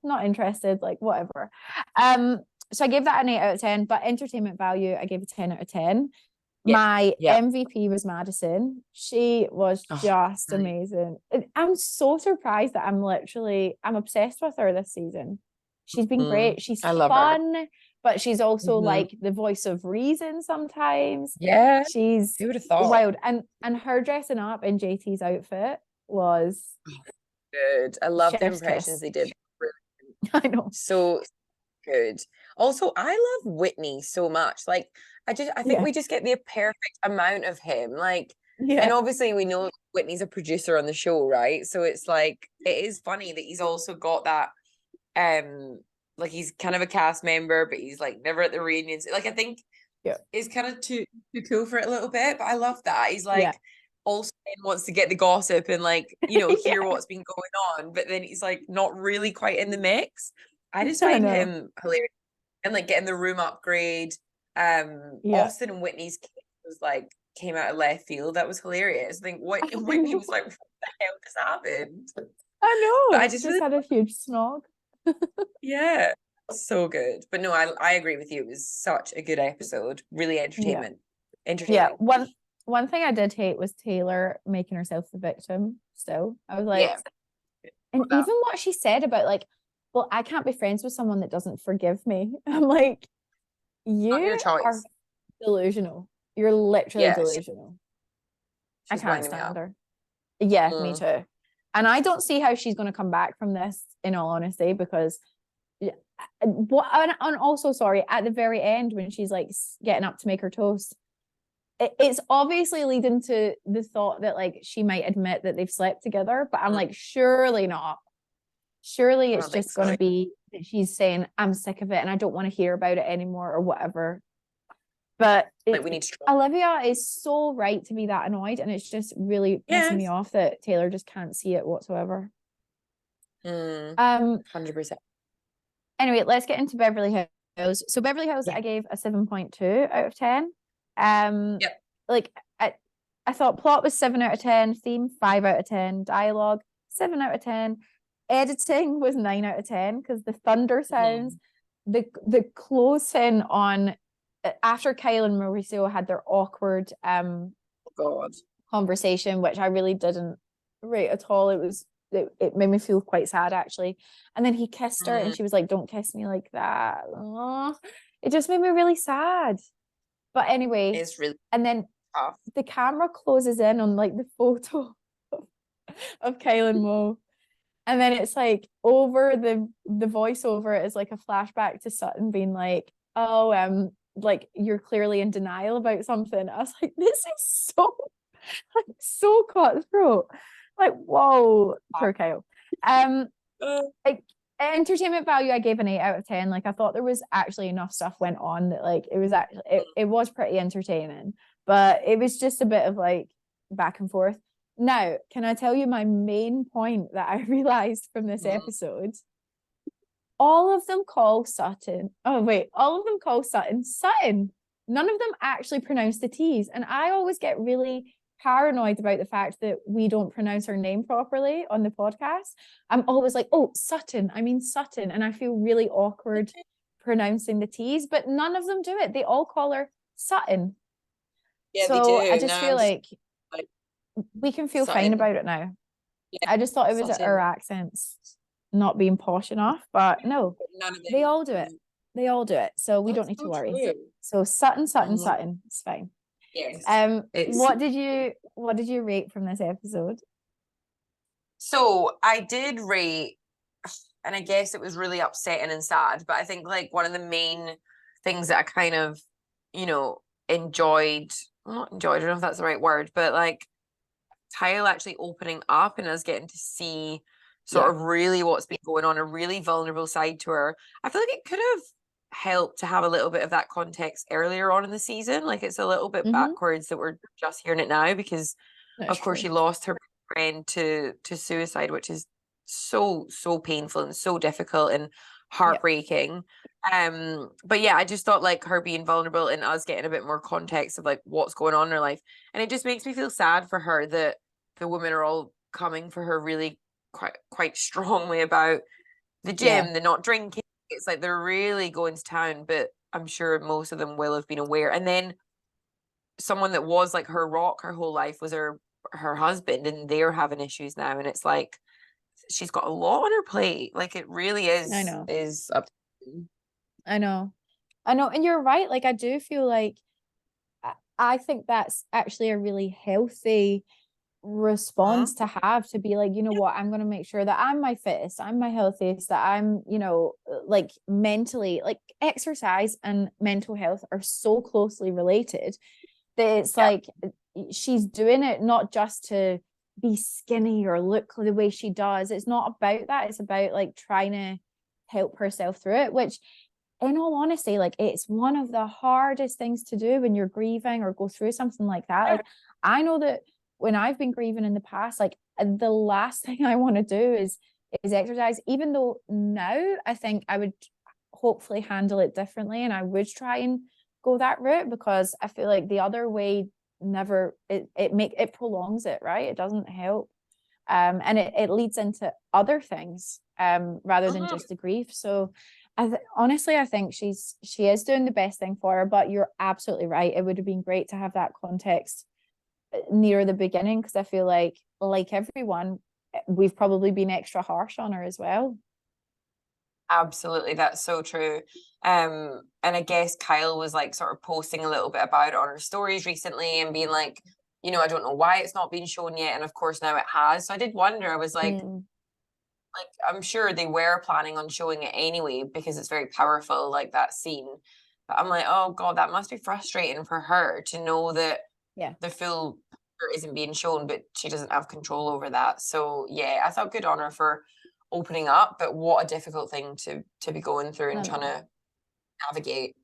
not interested, like, whatever. So I gave that an 8 out of 10, but entertainment value, I gave a 10 out of 10. My MVP was Madison. She was just amazing. I'm so surprised that I'm obsessed with her this season. She's been great. She's fun, but she's also like the voice of reason sometimes. Yeah. She's wild. And her dressing up in JT's outfit was good. I love the impressions they did. I know. So good. Also, I love Whitney so much. Like, I think we just get the perfect amount of him. Like, and obviously we know Whitney's a producer on the show, right? So it's like, it is funny that he's also got that, like, he's kind of a cast member, but he's like never at the reunions. Like, I think it's kind of too cool for it a little bit, but I love that. He's like, also wants to get the gossip and, like, you know, hear what's been going on, but then he's like not really quite in the mix. I just find him hilarious. And like getting the room upgrade. Austin and Whitney's case was like, came out of left field. That was hilarious. I think Whitney was like, what the hell just happened? I know. But I just really had a huge snog. Yeah, so good. But no, I agree with you. It was such a good episode. Really entertainment. Yeah. One thing I did hate was Taylor making herself the victim. Still, I was like, and even what she said about, like, well, I can't be friends with someone that doesn't forgive me. I'm like, you are delusional. You're literally delusional. I can't stand her. Yeah, me too. And I don't see how she's going to come back from this, in all honesty, because and also, sorry, at the very end when she's like getting up to make her toast, it's obviously leading to the thought that, like, she might admit that they've slept together, but I'm like, surely not. Surely it's just going to be that she's saying, I'm sick of it and I don't want to hear about it anymore or whatever. But like, we need to Olivia is so right to be that annoyed, and it's just really pissing me off that Taylor just can't see it whatsoever. 100%. Anyway, let's get into Beverly Hills. So Beverly Hills, I gave a 7.2 out of 10. Like, I thought plot was 7 out of 10, theme 5 out of 10, dialogue 7 out of 10. Editing was 9 out of 10 because the thunder sounds, the close-in on after Kyle and Mauricio had their awkward conversation, which I really didn't rate at all. It made me feel quite sad, actually. And then he kissed her and she was like, don't kiss me like that. Aww. It just made me really sad. But anyway, it's really and then tough. The camera closes in on, like, the photo of Kyle and Mo. And then it's like over the voiceover is like a flashback to Sutton being like, oh, like, you're clearly in denial about something. I was like, this is so cutthroat. Like, whoa, poor Kyle. Like, entertainment value, I gave an 8 out of 10. Like, I thought there was actually enough stuff went on that, like, it was actually it was pretty entertaining, but it was just a bit of, like, back and forth. Now, can I tell you my main point that I realized from this episode? All of them call Sutton. Oh, wait. All of them call Sutton Sutton. None of them actually pronounce the T's. And I always get really paranoid about the fact that we don't pronounce her name properly on the podcast. I'm always like, oh, Sutton. I mean Sutton. And I feel really awkward pronouncing the T's, but none of them do it. They all call her Sutton. Yeah, so they do. I just feel like we can feel Sutton. fine about it now. Yeah, I just thought it was our accents not being posh enough, but no, they all do it. They all do it. So we don't need to worry. True. So Sutton, it's fine. Yes. What did you rate from this episode? So I did rate, and I guess it was really upsetting and sad, but I think, like, one of the main things that I kind of, you know, enjoyed, I don't know if that's the right word, but, like, Kyle actually opening up and us getting to see sort of really what's been going on, a really vulnerable side to her. I feel like it could have helped to have a little bit of that context earlier on in the season. Like, it's a little bit backwards that we're just hearing it now because of course she lost her friend to suicide, which is so painful and so difficult and heartbreaking. But yeah, I just thought, like, her being vulnerable and us getting a bit more context of, like, what's going on in her life, and it just makes me feel sad for her that the women are all coming for her really quite strongly about the gym, the not drinking. It's like they're really going to town, but I'm sure most of them will have been aware. And then someone that was like her rock her whole life was her husband, and they're having issues now, and it's like she's got a lot on her plate. Like it really is. I know. Is up. I know, and you're right. Like I do feel like I think that's actually a really healthy response to have, to be like, you know what, I'm going to make sure that I'm my fittest, I'm my healthiest, that I'm, you know, like mentally, like exercise and mental health are so closely related that it's like she's doing it not just to be skinny or look the way she does. It's not about that. It's about like trying to help herself through it, which in all honesty, like it's one of the hardest things to do when you're grieving or go through something like that. Like I know that when I've been grieving in the past, like the last thing I want to do is exercise, even though now I think I would hopefully handle it differently and I would try and go that route, because I feel like the other way never, it prolongs it, right? It doesn't help. And it leads into other things rather than just the grief. So honestly, I think she is doing the best thing for her, but you're absolutely right. It would have been great to have that context near the beginning, because I feel like everyone, we've probably been extra harsh on her as well. Absolutely, that's so true. And I guess Kyle was like sort of posting a little bit about it on her stories recently and being like, you know, I don't know why it's not been shown yet, and of course now it has. So I did wonder, I was like I'm sure they were planning on showing it anyway because it's very powerful, like that scene. But I'm like, oh God, that must be frustrating for her to know that the full isn't being shown, but she doesn't have control over that. So yeah, I thought good on her for opening up, but what a difficult thing to be going through and trying to navigate.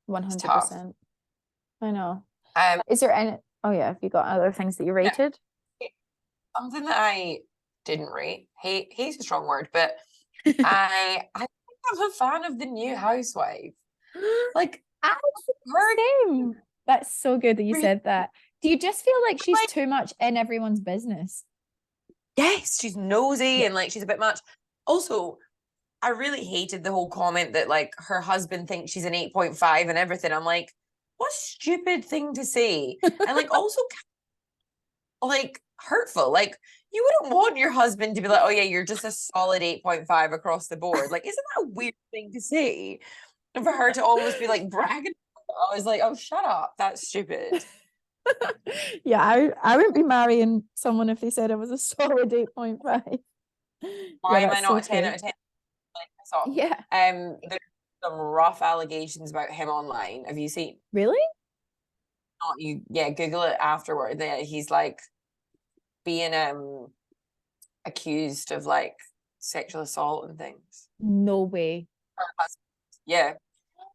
100%. I know. Is there any? Oh yeah, have you got other things that you rated? Something that I didn't rate. Hate's a strong word, but I think I'm a fan of the new housewife. Like same. That's so good that you said that. Do you just feel like she's too much in everyone's business? Yes, she's nosy and like she's a bit much. Also, I really hated the whole comment that like her husband thinks she's an 8.5 and everything. I'm like, what a stupid thing to say. And like also like hurtful. Like you wouldn't want your husband to be like, oh yeah, you're just a solid 8.5 across the board. Like, isn't that a weird thing to say? And for her to almost be like bragging, I was like, oh, shut up. That's stupid. Yeah, I wouldn't be marrying someone if they said it was a solid 8.5. Why am I not a 10 out of 10? Like I saw. Yeah. There's some rough allegations about him online. Have you seen? Really? Not you. Yeah, Google it afterward. Then he's like being accused of like sexual assault and things. No way. Yeah,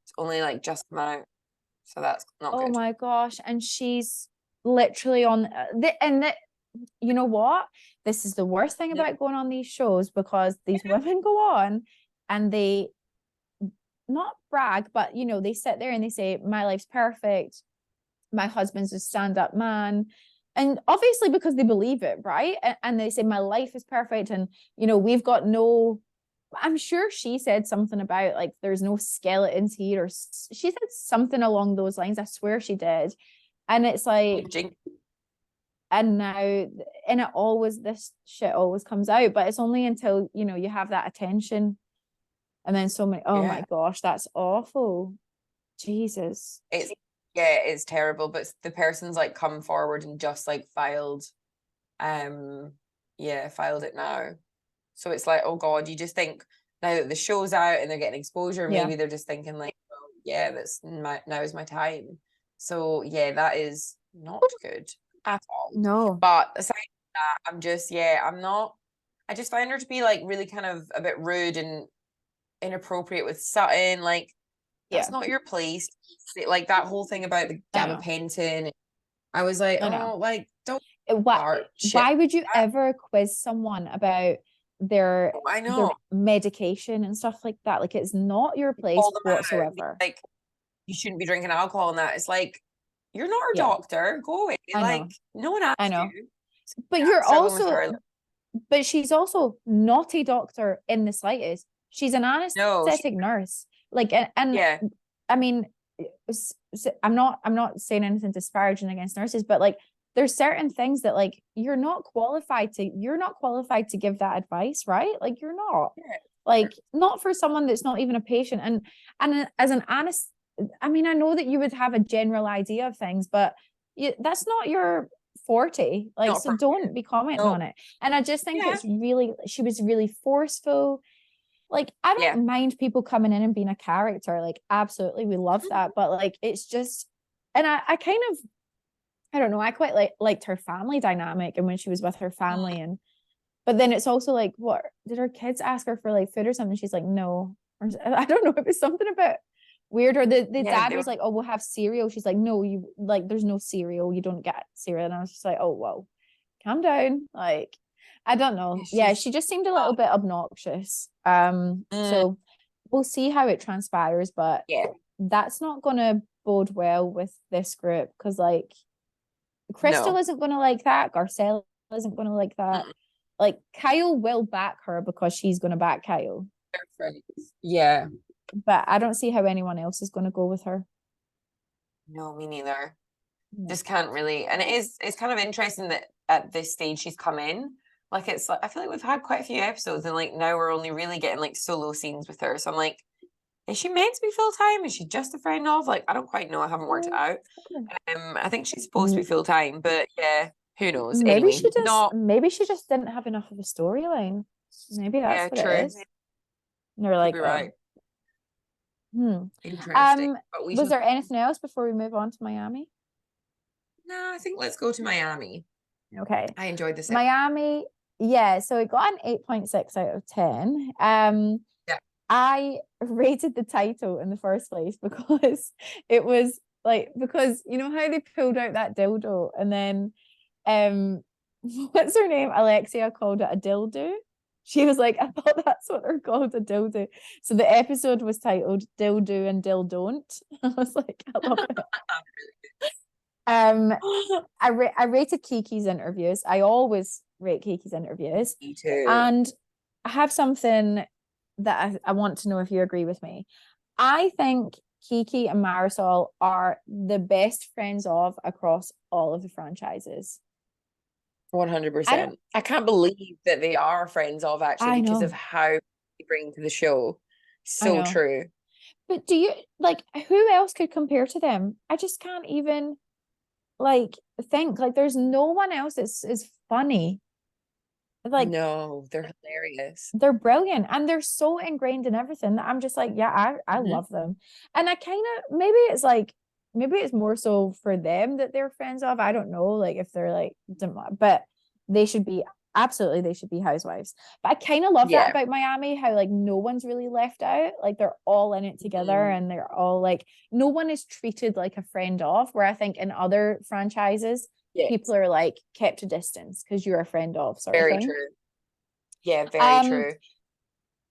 it's only like just come out, so that's not good. Oh my gosh. And she's literally on you know what, this is the worst thing about going on these shows, because these women go on and they not brag, but you know, they sit there and they say my life's perfect, my husband's a stand-up man, and obviously because they believe it, right? And they say my life is perfect, and you know, we've got no, I'm sure she said something about like there's no skeletons here, or she said something along those lines. I swear she did. And it's like, and now, and it always, this shit always comes out, but it's only until, you know, you have that attention, and then so many, oh my gosh, that's awful. Jesus. It's terrible, but the person's like come forward and just like filed it now. So it's like, oh God, you just think now that the show's out and they're getting exposure, maybe they're just thinking like, oh, yeah, now is my time. So yeah, that is not good at all. No. But aside from that, I just find her to be like really kind of a bit rude and inappropriate with Sutton. Like, that's not your place. Like that whole thing about the gabapentin. I was like, oh, like, don't. Why would you ever quiz someone about their medication and stuff like that? Like, it's not your place whatsoever. Like, you shouldn't be drinking alcohol and that. It's like, you're not a doctor. Go away. Like, no one asked you. But Yeah, you're struggling with also, her. but she's also not a doctor in the slightest. She's an No, anesthetic nurse. Like, and yeah. I mean, I'm not saying anything disparaging against nurses, but like, there's certain things that like you're not qualified to give that advice, right? Like, you're not. Yeah. Like, not for someone that's not even a patient. And as an anest, I mean, I know that you would have a general idea of things, but that's not your forte. Like, Not so for don't be commenting no. on it. And I just think Yeah. she was really forceful. Like, I don't Yeah. mind people coming in and being a character. Like, absolutely, we love that. But like, it's just, and I kind of, I don't know, I quite liked her family dynamic and when she was with her family. And but then it's also like, what did her kids ask her for, like, food or something? She's like, no. Or I don't know, it was something about weird. Or the Yeah, dad was like, oh, we'll have cereal. She's like, no, you, like, there's no cereal, you don't get cereal. And I was just like, oh, whoa, calm down. Like, I don't know. Yeah, she just seemed a little bit obnoxious. So we'll see how it transpires, but yeah, that's not gonna bode well with this group, because like Crystal no. isn't gonna like that, Garcelle isn't gonna like that. Like, Kyle will back her because she's gonna back Kyle. They're friends. Yeah. But I don't see how anyone else is gonna go with her. No, me neither. No. Just can't really. And it's kind of interesting that at this stage she's come in. Like, it's like I feel like we've had quite a few episodes and like now we're only really getting like solo scenes with her. So I'm like, is she meant to be full time? Is she just a friend of? Like, I don't quite know. I haven't worked it out. I think she's supposed to be full time, but yeah, who knows? Anyway, not maybe she just didn't have enough of a storyline. Maybe that's yeah, what true. it is. And they're like, Could be right. Interesting. But was there anything else before we move on to Miami? No, I think let's go to Miami. Okay. I enjoyed this. Miami, yeah, so it got an 8.6 out of 10. Yeah. I rated the title in the first place because it was like, because you know how they pulled out that dildo and then what's her name? Alexia called it a dildo. She was like, I thought that's what they're called, a dildo. So the episode was titled Dildo and Dildon't. I was like, I love it. I rated Kiki's interviews. I always rate Kiki's interviews. Me too. And I have something that I want to know if you agree with me. I think Kiki and Marisol are the best friends of across all of the franchises. 100%. I can't believe that they are friends of, actually, because of how they bring to the show. So true. But do you, like, who else could compare to them? I just can't even like think, like, there's no one else that's is funny. Like, no, they're hilarious. They're brilliant and they're so ingrained in everything that I'm just like, yeah, I love them. And I kind of, maybe it's more so for them that they're friends of. I don't know, like, if they're like, but they should be housewives. But I kind of love that about Miami, how like no one's really left out. Like, they're all in it together and they're all like, no one is treated like a friend of, where I think in other franchises, people are like kept a distance because you're a friend of, sort of thing. True. Yeah, very true.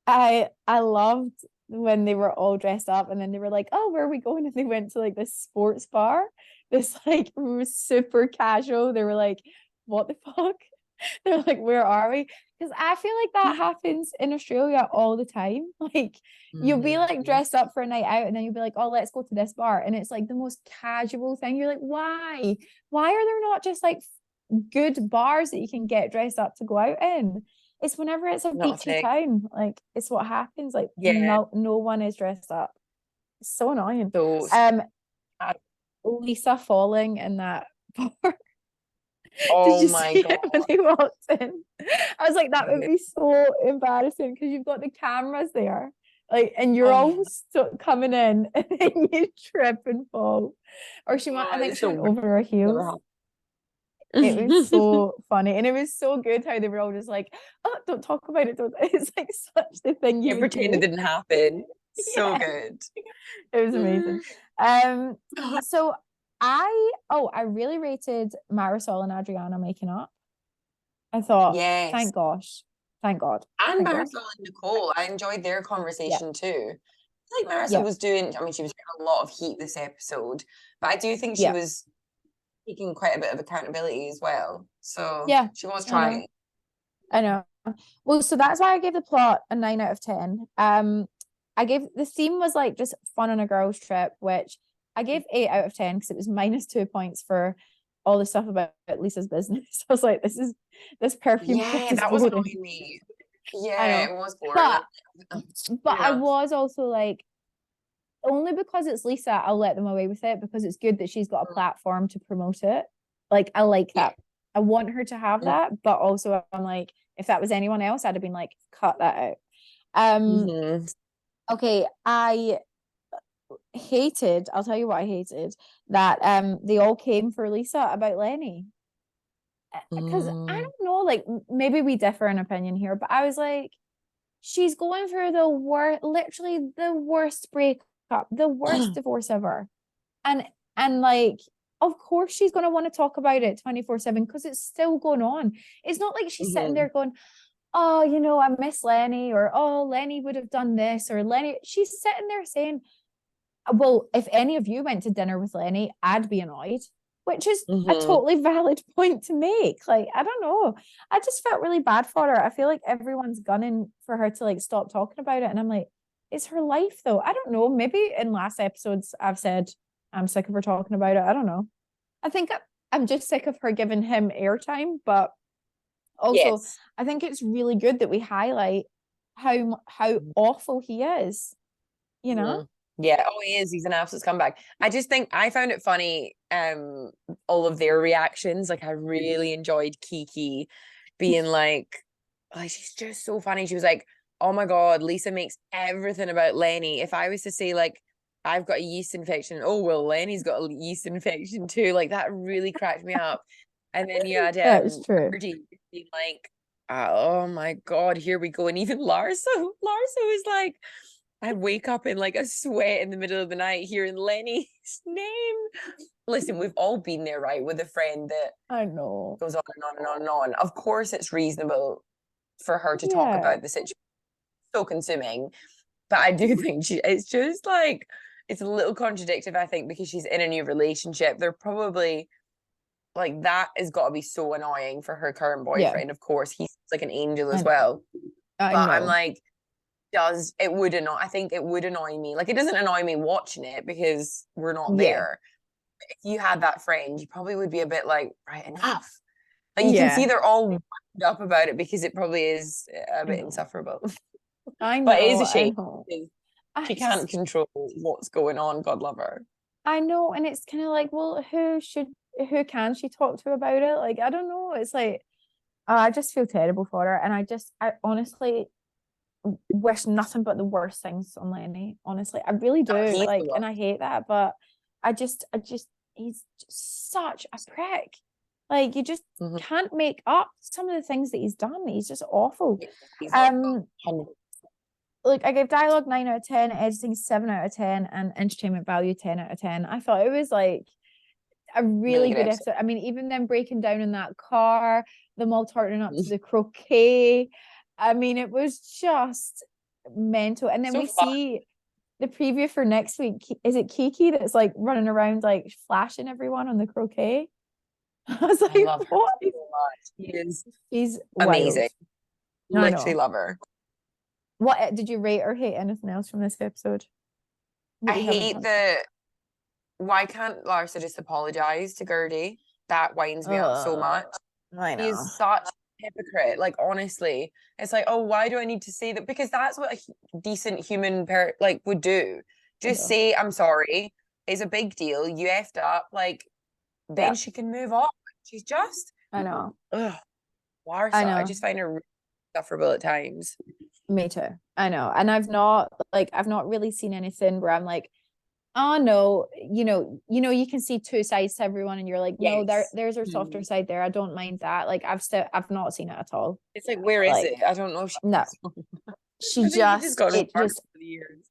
I loved when they were all dressed up and then they were like, oh, where are we going? And they went to like this sports bar, this like super casual. They were like, what the fuck? They're like, where are we? Because I feel like that happens in Australia all the time. Like, you'll be like dressed up for a night out and then you'll be like, oh, let's go to this bar. And it's like the most casual thing. You're like, why? Why are there not just like good bars that you can get dressed up to go out in? It's whenever it's a beachy town, like, it's what happens. Like, no one is dressed up. It's so annoying. Lisa falling in that bar. Oh, did you see God. It when they walked in? I was like, that would be so embarrassing because you've got the cameras there, like, and you're all coming in and then you trip and fall. Or I think she went over her heels. It was so funny, and it was so good how they were all just like, oh, don't talk about it, it's like such the thing you pretend it didn't happen. So good. It was amazing. So I really rated Marisol and Adriana making up. I thought, thank God. And Marisol and Nicole, I enjoyed their conversation too. I think Marisol was doing, I mean, she was getting a lot of heat this episode, but I do think she was taking quite a bit of accountability as well. So Yeah, she was trying. I know. Well, so that's why I gave the plot a 9 out of 10. I gave the theme was like just fun on a girls' trip, which I gave 8 out of 10 because it was -2 points for all the stuff about Lisa's business. I was like, this perfume Yeah, is that was boring. annoying me. I Yeah, know. it was boring. But I was also like, only because it's Lisa, I'll let them away with it because it's good that she's got a platform to promote it. Like, I like that. I want her to have that, but also I'm like, if that was anyone else, I'd have been like, cut that out. Okay, I hated, I'll tell you what I hated, that they all came for Lisa about Lenny. Because I don't know, like maybe we differ in opinion here, but I was like, she's going through the worst, literally the worst breakup, the worst divorce ever. And like, of course she's going to want to talk about it 24/7 because it's still going on. It's not like she's sitting there going, oh, you know, I miss Lenny, or oh, Lenny would have done this, or Lenny. She's sitting there saying, well, if any of you went to dinner with Lenny, I'd be annoyed, which is a totally valid point to make. Like, I don't know. I just felt really bad for her. I feel like everyone's gunning for her to like stop talking about it. And I'm like, it's her life though. I don't know. Maybe in last episodes I've said I'm sick of her talking about it. I don't know. I think I'm just sick of her giving him airtime, but also I think it's really good that we highlight how awful he is, you know? Yeah, oh, he is. He's an absolute scumbag. I just think I found it funny, all of their reactions. Like, I really enjoyed Kiki being like, oh, she's just so funny. She was like, oh my God, Lisa makes everything about Lenny. If I was to say, like, I've got a yeast infection, oh, well, Lenny's got a yeast infection too. Like, that really cracked me up. And then you had That's true. being like, oh my God, here we go. And even Larsa was like, I wake up in like a sweat in the middle of the night hearing Lenny's name. Listen, we've all been there, right? With a friend that I know goes on and on and on and on. Of course, it's reasonable for her to talk about the situation. So consuming. But I do think it's just like, it's a little contradictory, I think, because she's in a new relationship. They're probably like, that has got to be so annoying for her current boyfriend. Of course, he's like an angel as well. But I'm like, I think it would annoy me. Like, it doesn't annoy me watching it because we're not there. If you had that friend, you probably would be a bit like, right, enough. Like, you can see they're all wound up about it because it probably is a bit insufferable. I know. But it is a shame. She can't control what's going on. God love her. I know. And it's kind of like, well, who can she talk to about it? Like, I don't know. It's like, I just feel terrible for her. And I honestly wish nothing but the worst things on Lenny. Honestly, I really do. Like, and I hate that, but I just, he's just such a prick. Like, you just can't make up some of the things that he's done. He's just awful. Like, I gave dialogue 9 out of 10, editing 7 out of 10, and entertainment value 10 out of 10. I thought it was like a really good episode. I mean, even them breaking down in that car, them all turning up to the croquet. I mean, it was just mental. And then we see the preview for next week. Is it Kiki that's like running around like flashing everyone on the croquet? I was like, I love her so much. She's amazing. Literally love her. What did you rate or hate anything else from this episode? I hate why can't Larsa just apologize to Gertie? That winds me up so much. I know. He's such a hypocrite. Like, honestly, it's like, oh, why do I need to say that? Because that's what a decent human would do. Just say, I'm sorry. It's a big deal. You effed up. Like, then she can move on. She's just, I know. Ugh, Larsa. I just find her really insufferable at times. Me too. I know. And I've not really seen anything where I'm like, oh no, you can see two sides to everyone and you're like, no, there's her softer side there. I don't mind that. Like, I've not seen it at all. It's like, where is it? I don't know. She just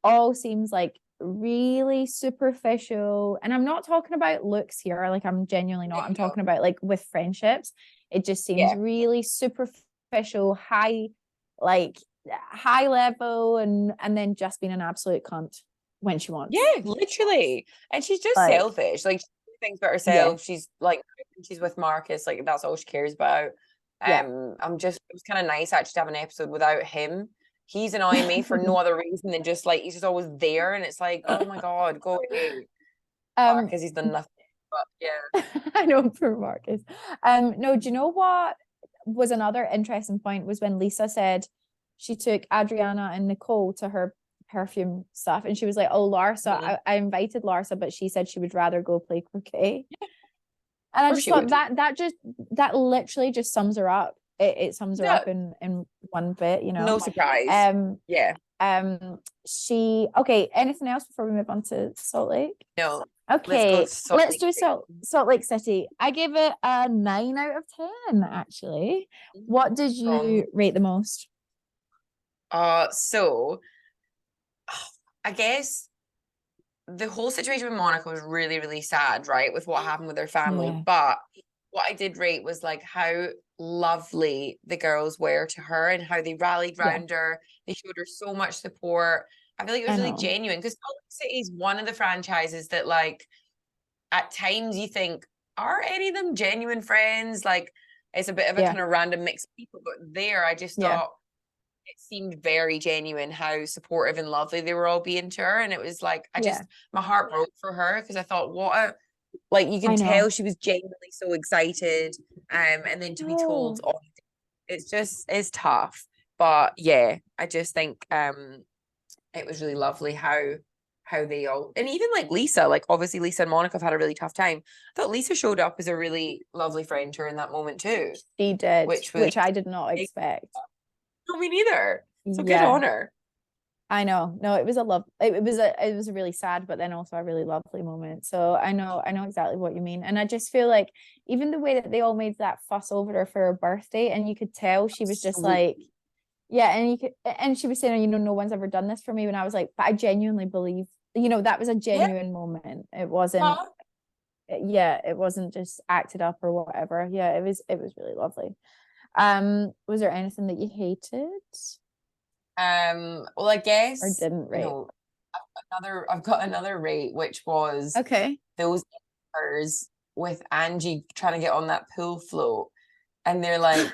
all seems like really superficial. And I'm not talking about looks here. Like, I'm genuinely not. I'm talking about like with friendships. It just seems really superficial, high level, and then just being an absolute cunt when she wants. Yeah, literally. And she's just selfish. Like, thinks about herself. She's like, she's with Marcus, like that's all she cares about. It was kind of nice actually to have an episode without him. He's annoying me for no other reason than just like he's just always there, and it's like, oh my god, go away. Because he's done nothing. But yeah. I know, for Marcus. No, do you know what was another interesting point was when Lisa said she took Adriana and Nicole to her perfume stuff, and she was like, oh, Larsa, I invited Larsa, but she said she would rather go play croquet. And I just thought that literally just sums her up. It sums her up in one bit, you know. No surprise. Okay, anything else before we move on to Salt Lake? No. Okay, let's do Salt Lake City. I gave it a 9 out of 10, actually. What did you rate the most? So I guess the whole situation with Monica was really, really sad, right? With what happened with her family. Yeah. But what I did rate was like how lovely the girls were to her and how they rallied around her. They showed her so much support. I feel like it was really genuine, because Salt Lake City is one of the franchises that, like, at times you think, are any of them genuine friends? Like, it's a bit of a kind of random mix of people. But there, I just thought it seemed very genuine how supportive and lovely they were all being to her. And it was like, my heart broke for her, because I thought, like, you can tell she was genuinely so excited. And then to be told, it's tough. But yeah, I just think it was really lovely how they all, and even like Lisa, like obviously Lisa and Monica have had a really tough time. I thought Lisa showed up as a really lovely friend to her in that moment too. She did, which I did not expect. No, me neither. So good on her. I know. No, it was a really sad, but then also a really lovely moment. So I know exactly what you mean. And I just feel like even the way that they all made that fuss over her for her birthday, and you could tell she was just like, and she was saying, you know, no one's ever done this for me. And I was like, but I genuinely believe, you know, that was a genuine moment. It wasn't, it wasn't just acted up or whatever. Yeah, it was really lovely. Was there anything that you hated? Well, I guess, or didn't rate? No, I've got another rate, which was those pictures with Angie trying to get on that pool float, and they're like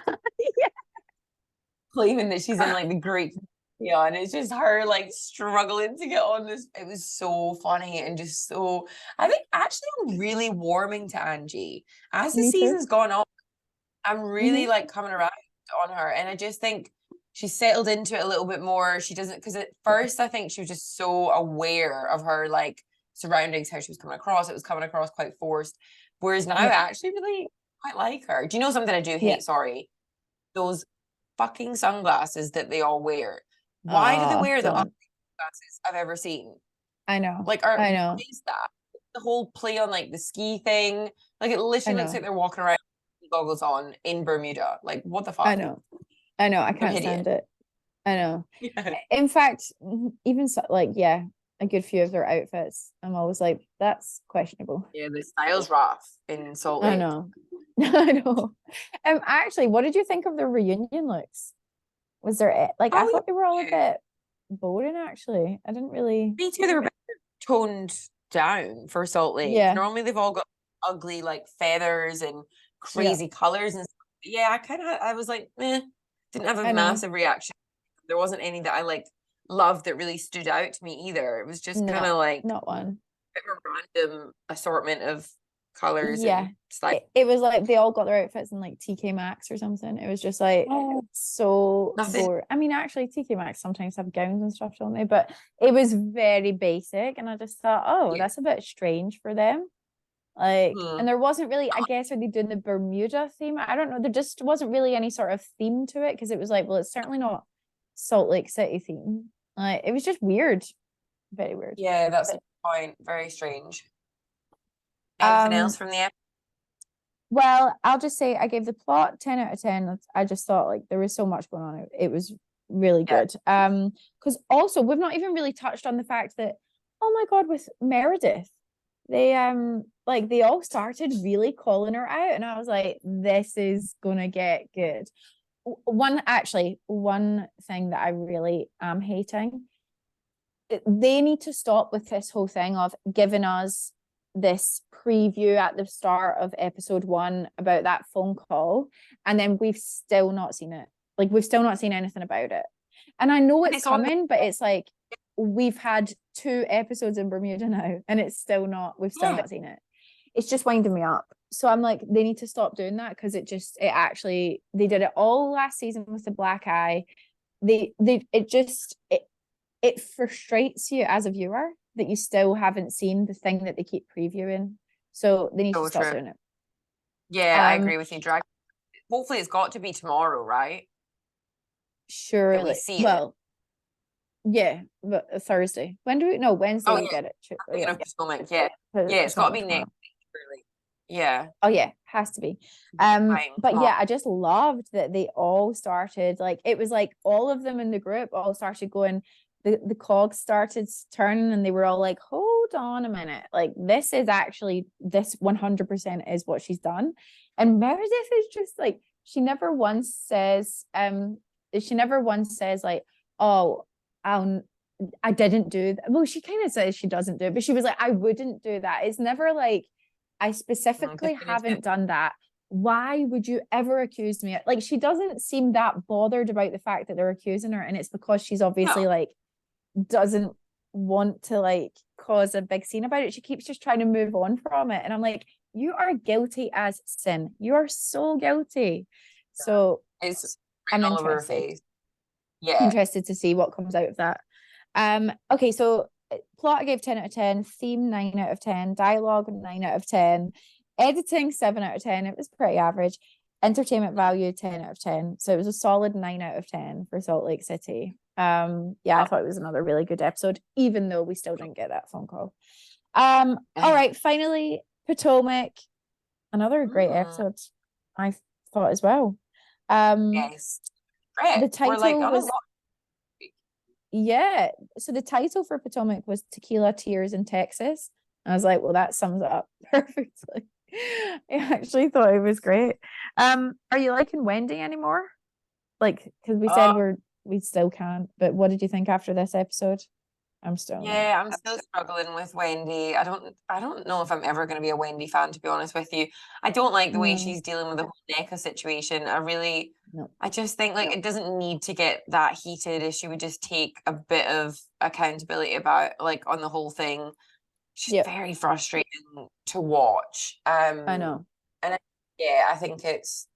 claiming that she's in like the Greek, and it's just her like struggling to get on this. It was so funny and just so. I think actually I'm really warming to Angie as the season's gone on. I'm really like coming around on her, and I just think she's settled into it a little bit more. She doesn't, because at first I think she was just so aware of her like surroundings, how she was coming across. It was coming across quite forced. Whereas now I actually really quite like her. Do you know something I do hate? Sorry. Those fucking sunglasses that they all wear. Why do they wear the ugliest sunglasses I've ever seen? I know. Like, I know. What is that? The whole play on like the ski thing. Like, it literally looks like they're walking around with goggles on in Bermuda. Like, what the fuck? I know. I can't stand it. I know. In fact, even like, a good few of their outfits, I'm always like, that's questionable. Yeah, the style's rough in Salt Lake. I know. I know. Actually, what did you think of the reunion looks? Was there like, I thought they were all a bit boring, actually. I didn't really. Me too. They were a bit toned down for Salt Lake. Yeah. Normally they've all got ugly like feathers and crazy colors and stuff. Yeah, I was like, didn't have a massive reaction. There wasn't any that I like loved that really stood out to me either. It was just kind of like not one. A random assortment of colors. It was like they all got their outfits in like TK Maxx or something. It was just like so boring. I mean, actually TK Maxx sometimes have gowns and stuff, don't they? But it was very basic, and I just thought, that's a bit strange for them. Like, and there wasn't really, I guess, are they doing the Bermuda theme? I don't know. There just wasn't really any sort of theme to it, because it was like, well, it's certainly not Salt Lake City theme. Like, it was just weird. Very weird. Yeah, that's the point. Very strange. Anything else from the episode? Well, I'll just say I gave the plot 10 out of 10. I just thought like there was so much going on. It was really good. Because also we've not even really touched on the fact that, oh my God, with Meredith, they like they all started really calling her out, and I was like, this is gonna get good. One thing that I really am hating, they need to stop with this whole thing of giving us this preview at the start of episode 1 about that phone call, and then we've still not seen it. Like, we've still not seen anything about it. And I know it's coming, but it's like we've had 2 episodes in Bermuda now, and we've still not seen it. It's just winding me up. So I'm like, they need to stop doing that, because they did it all last season with the black eye. It frustrates you as a viewer that you still haven't seen the thing that they keep previewing. So they need to stop doing it. Yeah, I agree with you, Drag. Hopefully it's got to be tomorrow, right? Surely. We see it. Yeah, but Thursday. When do we? No, Wednesday. We get it. Yeah, it's got to be next week, really. Yeah. Oh yeah, has to be. But yeah, I just loved that they all started, like, it was like all of them in the group all started going. The cogs started turning, and they were all like, hold on a minute, like, this 100% is what she's done. And Meredith is just like, she never once says like, oh, I didn't do that. Well, she kind of says she doesn't do it, but she was like, I wouldn't do that. It's never like, I specifically haven't done that. Why would you ever accuse me? Like, she doesn't seem that bothered about the fact that they're accusing her, and it's because she's obviously like doesn't want to like cause a big scene about it. She keeps just trying to move on from it, and I'm like, you are guilty as sin. You are so guilty. So I'm interested. Interested to see what comes out of that. Okay, so plot I gave 10 out of 10, theme 9 out of 10, dialogue 9 out of 10, editing 7 out of 10. It was pretty average. Entertainment value 10 out of 10. So it was a solid 9 out of 10 for Salt Lake City. I thought it was another really good episode, even though we still didn't get that phone call. All right, finally, Potomac. Another great episode, I thought, as well. Yes. The title was so the title for Potomac was Tequila Tears in Texas. I was like, well, that sums it up perfectly. I actually thought it was great. Are you liking Wendy anymore? Like, because we said we still can't, but what did you think after this episode? I'm still struggling with Wendy. I don't know if I'm ever going to be a Wendy fan, to be honest with you. I don't like the way she's dealing with the whole NECA situation. I just think like it doesn't need to get that heated. If she would just take a bit of accountability about like on the whole thing. She's very frustrating to watch. I know. And I think it's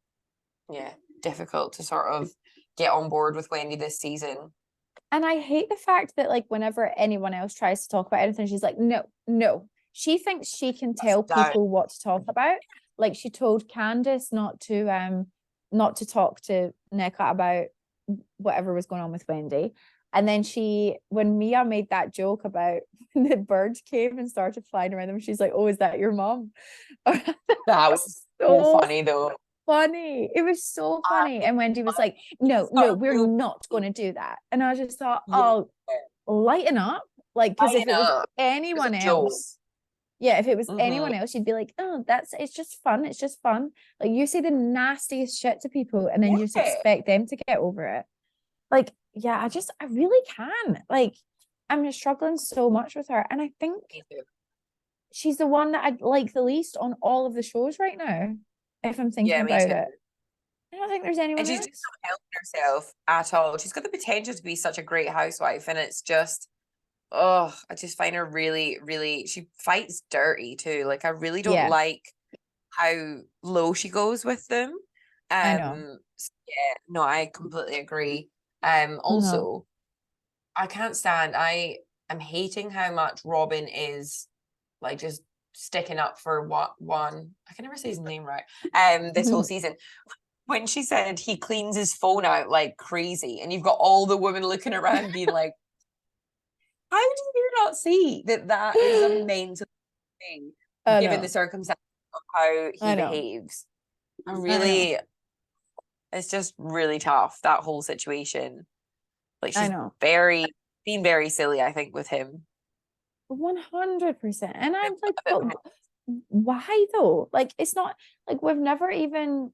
difficult to sort of get on board with Wendy this season. And I hate the fact that like whenever anyone else tries to talk about anything, she's like, no. She thinks she can tell people what to talk about. Like, she told Candace not to talk to NECA about whatever was going on with Wendy. And then when Mia made that joke about the birds came and started flying around them, she's like, oh, is that your mom? That was so funny though. Funny. It was so funny. And Wendy was like, no, we're not going to do that. And I just thought, lighten up. Like, because if it was anyone else, if it was anyone else, you'd be like, oh, it's just fun. It's just fun. Like, you say the nastiest shit to people and then you just expect them to get over it. Like, I really can. Like, I'm just struggling so much with her. And I think she's the one that I'd like the least on all of the shows right now, if I'm thinking about it. I don't think there's anyone else. And she's just not helping herself at all. She's got the potential to be such a great housewife, and it's just, I just find her really, really, she fights dirty too. Like, I really don't like how low she goes with them. I know. No, I completely agree. Also, I can't stand, I'm hating how much Robin is like just sticking up for one, I can never say his name right, this whole season. When she said he cleans his phone out like crazy, and you've got all the women looking around being like, how do you not see that is a mental thing, given the circumstances of how he behaves? It's just really tough, that whole situation. Like, she's being very silly, I think, with him. 100%. And I'm like, why though? Like, it's not like we've never even,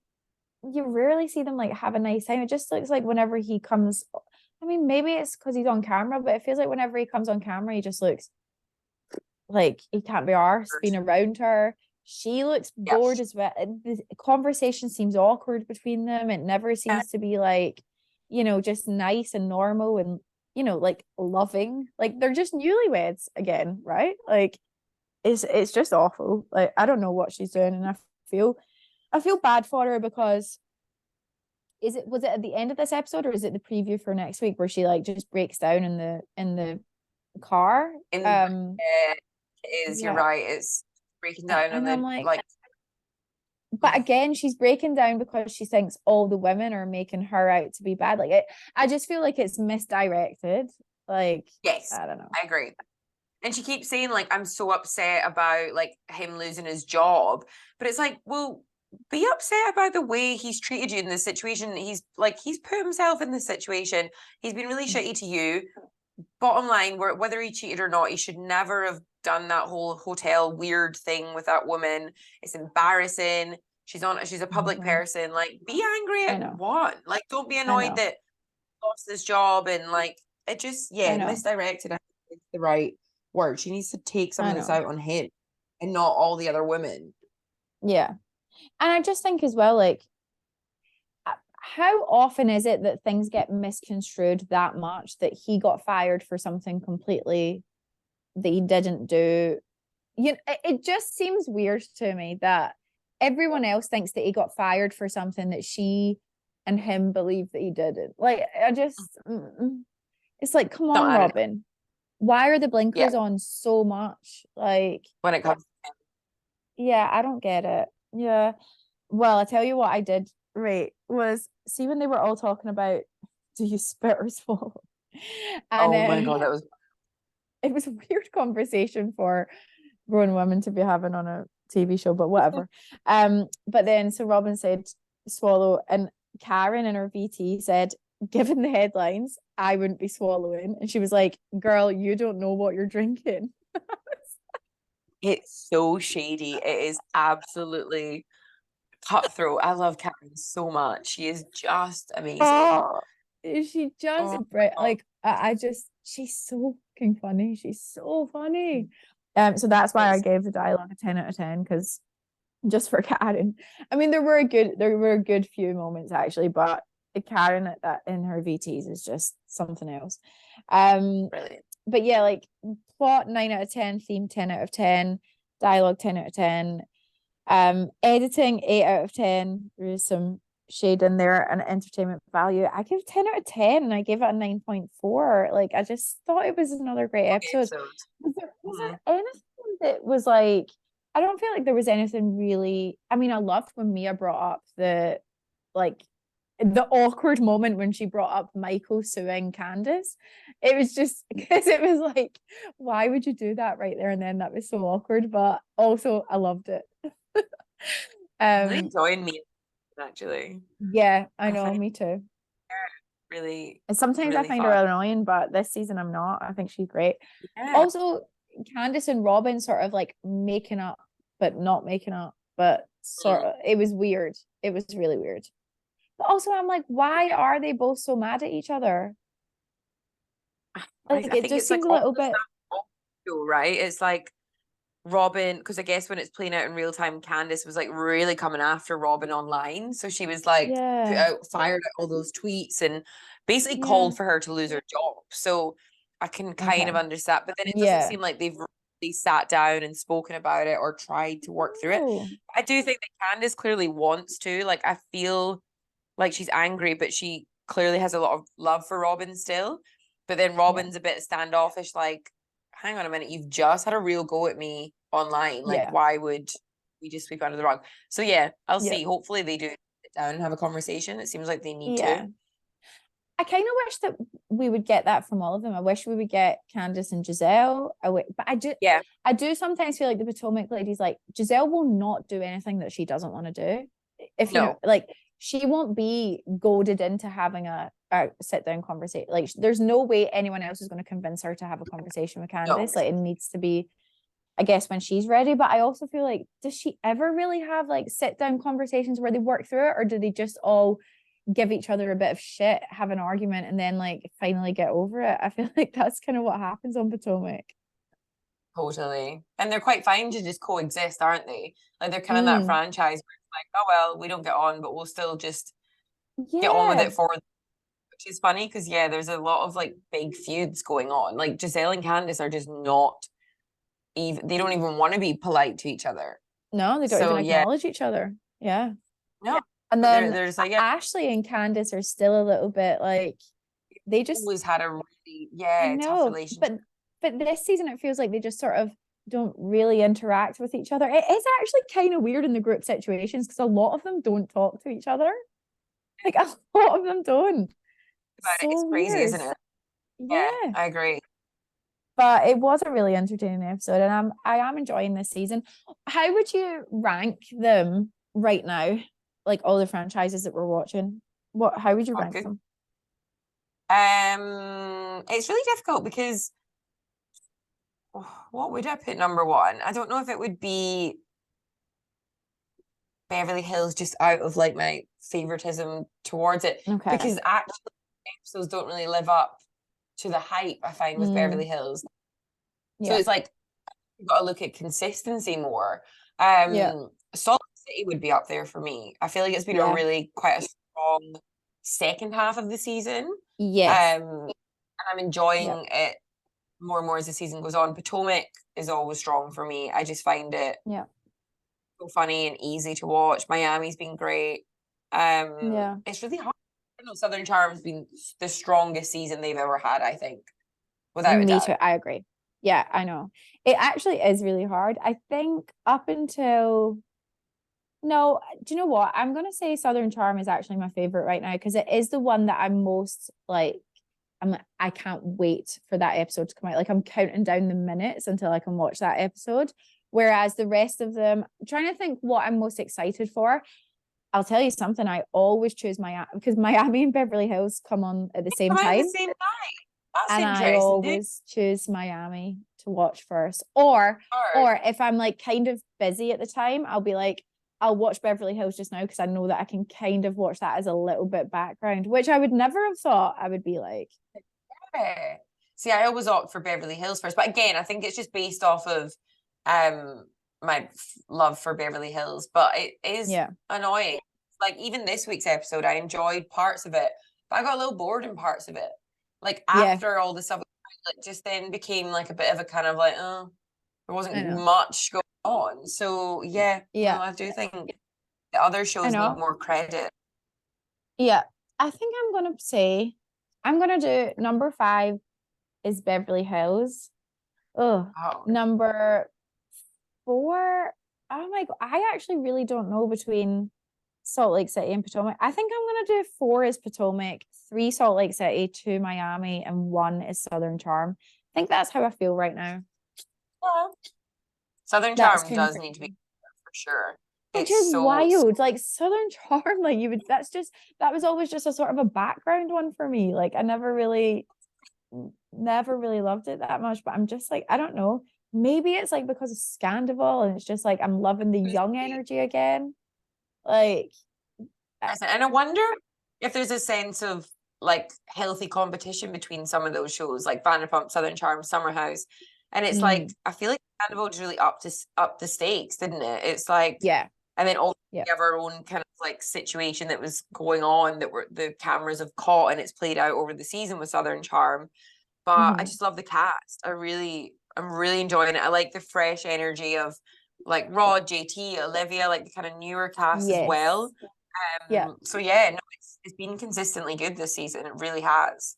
you rarely see them like have a nice time. It just looks like whenever he comes, I mean, maybe it's because he's on camera, but it feels like whenever he comes on camera, he just looks like he can't be arsed being around her. She looks bored as well. The conversation seems awkward between them. It never seems to be like, you know, just nice and normal and, you know, like loving. Like they're just newlyweds again, right? Like it's just awful. Like I don't know what she's doing, and I feel bad for her because was it at the end of this episode or is it the preview for next week where she like just breaks down in the car? It is, you're right. It's breaking down and I'm like, like but again, she's breaking down because she thinks all the women are making her out to be bad. Like I just feel like it's misdirected. Like, yes, I don't know. I agree. And she keeps saying, like, I'm so upset about like him losing his job. But it's like, well, be upset about the way he's treated you in this situation. He's put himself in this situation. He's been really shitty to you. Bottom line, whether he cheated or not, he should never have done that whole hotel weird thing with that woman. It's embarrassing. She's a public person. Like, be angry at what? Like, don't be annoyed that he lost his job and like it just misdirected. I think it's the right word. She needs to take some of this out on him and not all the other women. Yeah. And I just think as well, like, how often is it that things get misconstrued that much that he got fired for something completely that he didn't do? You know, it just seems weird to me that everyone else thinks that he got fired for something that she and him believe that he didn't. Like, it's like, come on, Robin. Why are the blinkers on so much? Like, when it comes to him. I don't get it. Yeah. Well, I tell you what I did, right, was see when they were all talking about do you spit or swallow? And, oh my God, it was a weird conversation for grown women to be having on a TV show, but whatever. But then so Robin said swallow, and Karen in her VT said, given the headlines, I wouldn't be swallowing. And she was like, girl, you don't know what you're drinking. It's so shady. It is absolutely cutthroat. I love Karen so much. She is just amazing. Oh, she just like I just she's so fucking funny. She's so funny. So that's why I gave the dialogue a 10 out of 10, because just for Karen. I mean, there were a good few moments actually, but Karen at that in her VTs is just something else. Brilliant. But yeah, like plot 9 out of 10, theme 10 out of 10, dialogue 10 out of 10. Editing 8 out of 10. There is some shade in there, and entertainment value I give 10 out of 10, and I gave it a 9.4. Like I just thought it was another great episode. Was there anything that was like, I don't feel like there was anything really. I mean, I loved when Mia brought up the awkward moment when she brought up Michael suing Candace. It was just because it was like, why would you do that right there and then? That was so awkward, but also I loved it. Really enjoying me actually. Yeah, I know, me too. Really, and sometimes really I find fun. her annoying, but this season I'm not. I think she's great. Also, Candace and Robin sort of like making up but not making up, but sort of it was weird. It was really weird. But also I'm like, why are they both so mad at each other? Like it just seems like a little bit right. It's like Robin, because I guess when it's playing out in real time, Candace was like really coming after Robin online. So she was like fired out all those tweets and basically called for her to lose her job. So I can kind of understand, but then it doesn't seem like they've really sat down and spoken about it or tried to work through it. I do think that Candace clearly wants to. Like I feel like she's angry, but she clearly has a lot of love for Robin still. But then Robin's a bit standoffish, like, hang on a minute, you've just had a real go at me online. Like, why would we just sweep under the rug? So yeah, I'll see. Hopefully they do sit down and have a conversation. It seems like they need to. I kind of wish that we would get that from all of them. I wish we would get Candace and Giselle. But I do sometimes feel like the Potomac ladies, like Giselle will not do anything that she doesn't want to do. If you know, like she won't be goaded into having a sit down conversation. Like there's no way anyone else is going to convince her to have a conversation with Candace. Like it needs to be, I guess, when she's ready. But I also feel like, does she ever really have like sit down conversations where they work through it, or do they just all give each other a bit of shit, have an argument, and then like finally get over it? I feel like that's kind of what happens on Potomac. Totally. And they're quite fine to just coexist, aren't they? Like they're kind of that franchise where it's like, oh well, we don't get on, but we'll still just get on with it for them. Which is funny because there's a lot of like big feuds going on. Like Giselle and Candice are just not even, they don't even want to be polite to each other. No, they don't even acknowledge each other. Yeah. No. And then there's like Ashley and Candice are still a little bit like they just always had a really tough relationship. But this season it feels like they just sort of don't really interact with each other. It is actually kind of weird in the group situations because a lot of them don't talk to each other. Like a lot of them don't. It's crazy, weird. Isn't it? Yeah, I agree. But it was a really entertaining episode, and I am enjoying this season. How would you rank them right now? Like all the franchises that we're watching. How would you rank them? It's really difficult because what would I put number one? I don't know if it would be Beverly Hills just out of like my favoritism towards it. Okay. Because actually episodes don't really live up to the hype I find with Beverly Hills. So it's like you've got to look at consistency more. Salt Lake City would be up there for me. I feel like it's been a really quite a strong second half of the season. Yes. And I'm enjoying it more and more as the season goes on. Potomac is always strong for me. I just find it so funny and easy to watch. Miami's been great. It's really hard. I know Southern Charm's been the strongest season they've ever had, I think. Without a doubt. Me too. I agree. Yeah, I know. It actually is really hard. I think up until no, do you know what? I'm gonna say Southern Charm is actually my favorite right now because it is the one that I'm most like. I can't wait for that episode to come out. Like I'm counting down the minutes until I can watch that episode. Whereas the rest of them, I'm trying to think what I'm most excited for. I'll tell you something. I always choose Miami because Miami and Beverly Hills come on at the same time. That's and I always choose Miami to watch first. Or if I'm like kind of busy at the time, I'll be like, I'll watch Beverly Hills just now because I know that I can kind of watch that as a little bit background, which I would never have thought I would be like. Yeah. See, I always opt for Beverly Hills first. But again, I think it's just based off of my love for Beverly Hills. But it is annoying. Like even this week's episode, I enjoyed parts of it, but I got a little bored in parts of it. Like after all the stuff, it just then became like a bit of a kind of like, there wasn't much going on. So I do think the other shows need more credit. Yeah, I think I'm gonna do number 5 is Beverly Hills. Number 4. Oh my God, I actually really don't know between Salt Lake City and Potomac. I think I'm gonna do 4 is Potomac, 3 Salt Lake City, 2 Miami, and 1 is Southern Charm. I think that's how I feel right now. Southern Charm does need to be for sure. Which is so wild. Like Southern Charm, like that was always just a sort of a background one for me. Like I never really loved it that much, but I'm just like, I don't know. Maybe it's like because of Scandival and it's just like I'm loving the young energy again. Like, and I wonder if there's a sense of like healthy competition between some of those shows, like Vanderpump, Southern Charm, Summer House, and it's like I feel like Scandival really up the stakes, didn't it? It's like and then also we have our own kind of like situation that was going on that the cameras have caught and it's played out over the season with Southern Charm. But I just love the cast. I'm really enjoying it. I like the fresh energy of like Rod, JT, Olivia, like the kind of newer cast as well. So it's been consistently good this season. It really has.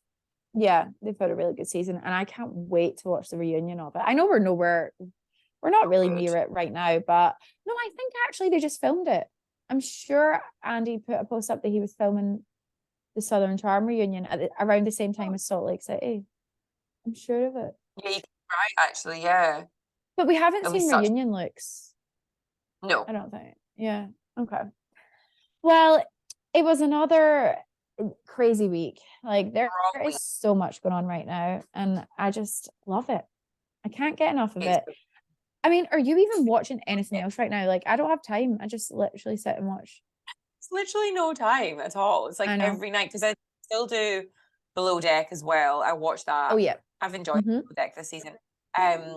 Yeah, they've had a really good season, and I can't wait to watch the reunion of it. I know we're not really near it right now, but no, I think actually they just filmed it. I'm sure Andy put a post up that he was filming the Southern Charm reunion around the same time as Salt Lake City. I'm sure of it. Yeah, you're right, actually, yeah. But we haven't seen reunion looks. No. I don't think. Yeah. Okay. Well, it was another crazy week. Like there is so much going on right now, and I just love it. I can't get enough of it. I mean, are you even watching anything else right now? Like I don't have time. I just literally sit and watch. It's literally no time at all. It's like every night because I still do Below Deck as well. I watch that. Oh yeah. I've enjoyed Below Deck this season.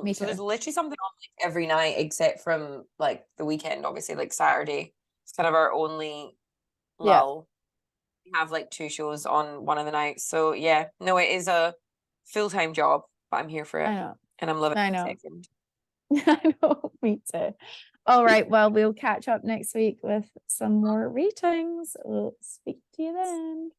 Me So too. there's literally something on like every night except from like the weekend, obviously, like Saturday. It's kind of our only lull. We have like 2 shows on one of the nights. So yeah, no, it is a full-time job, but I'm here for it. I know. And I'm loving I it know. second. I know, me too. All right, well, we'll catch up next week with some more ratings. We'll speak to you then.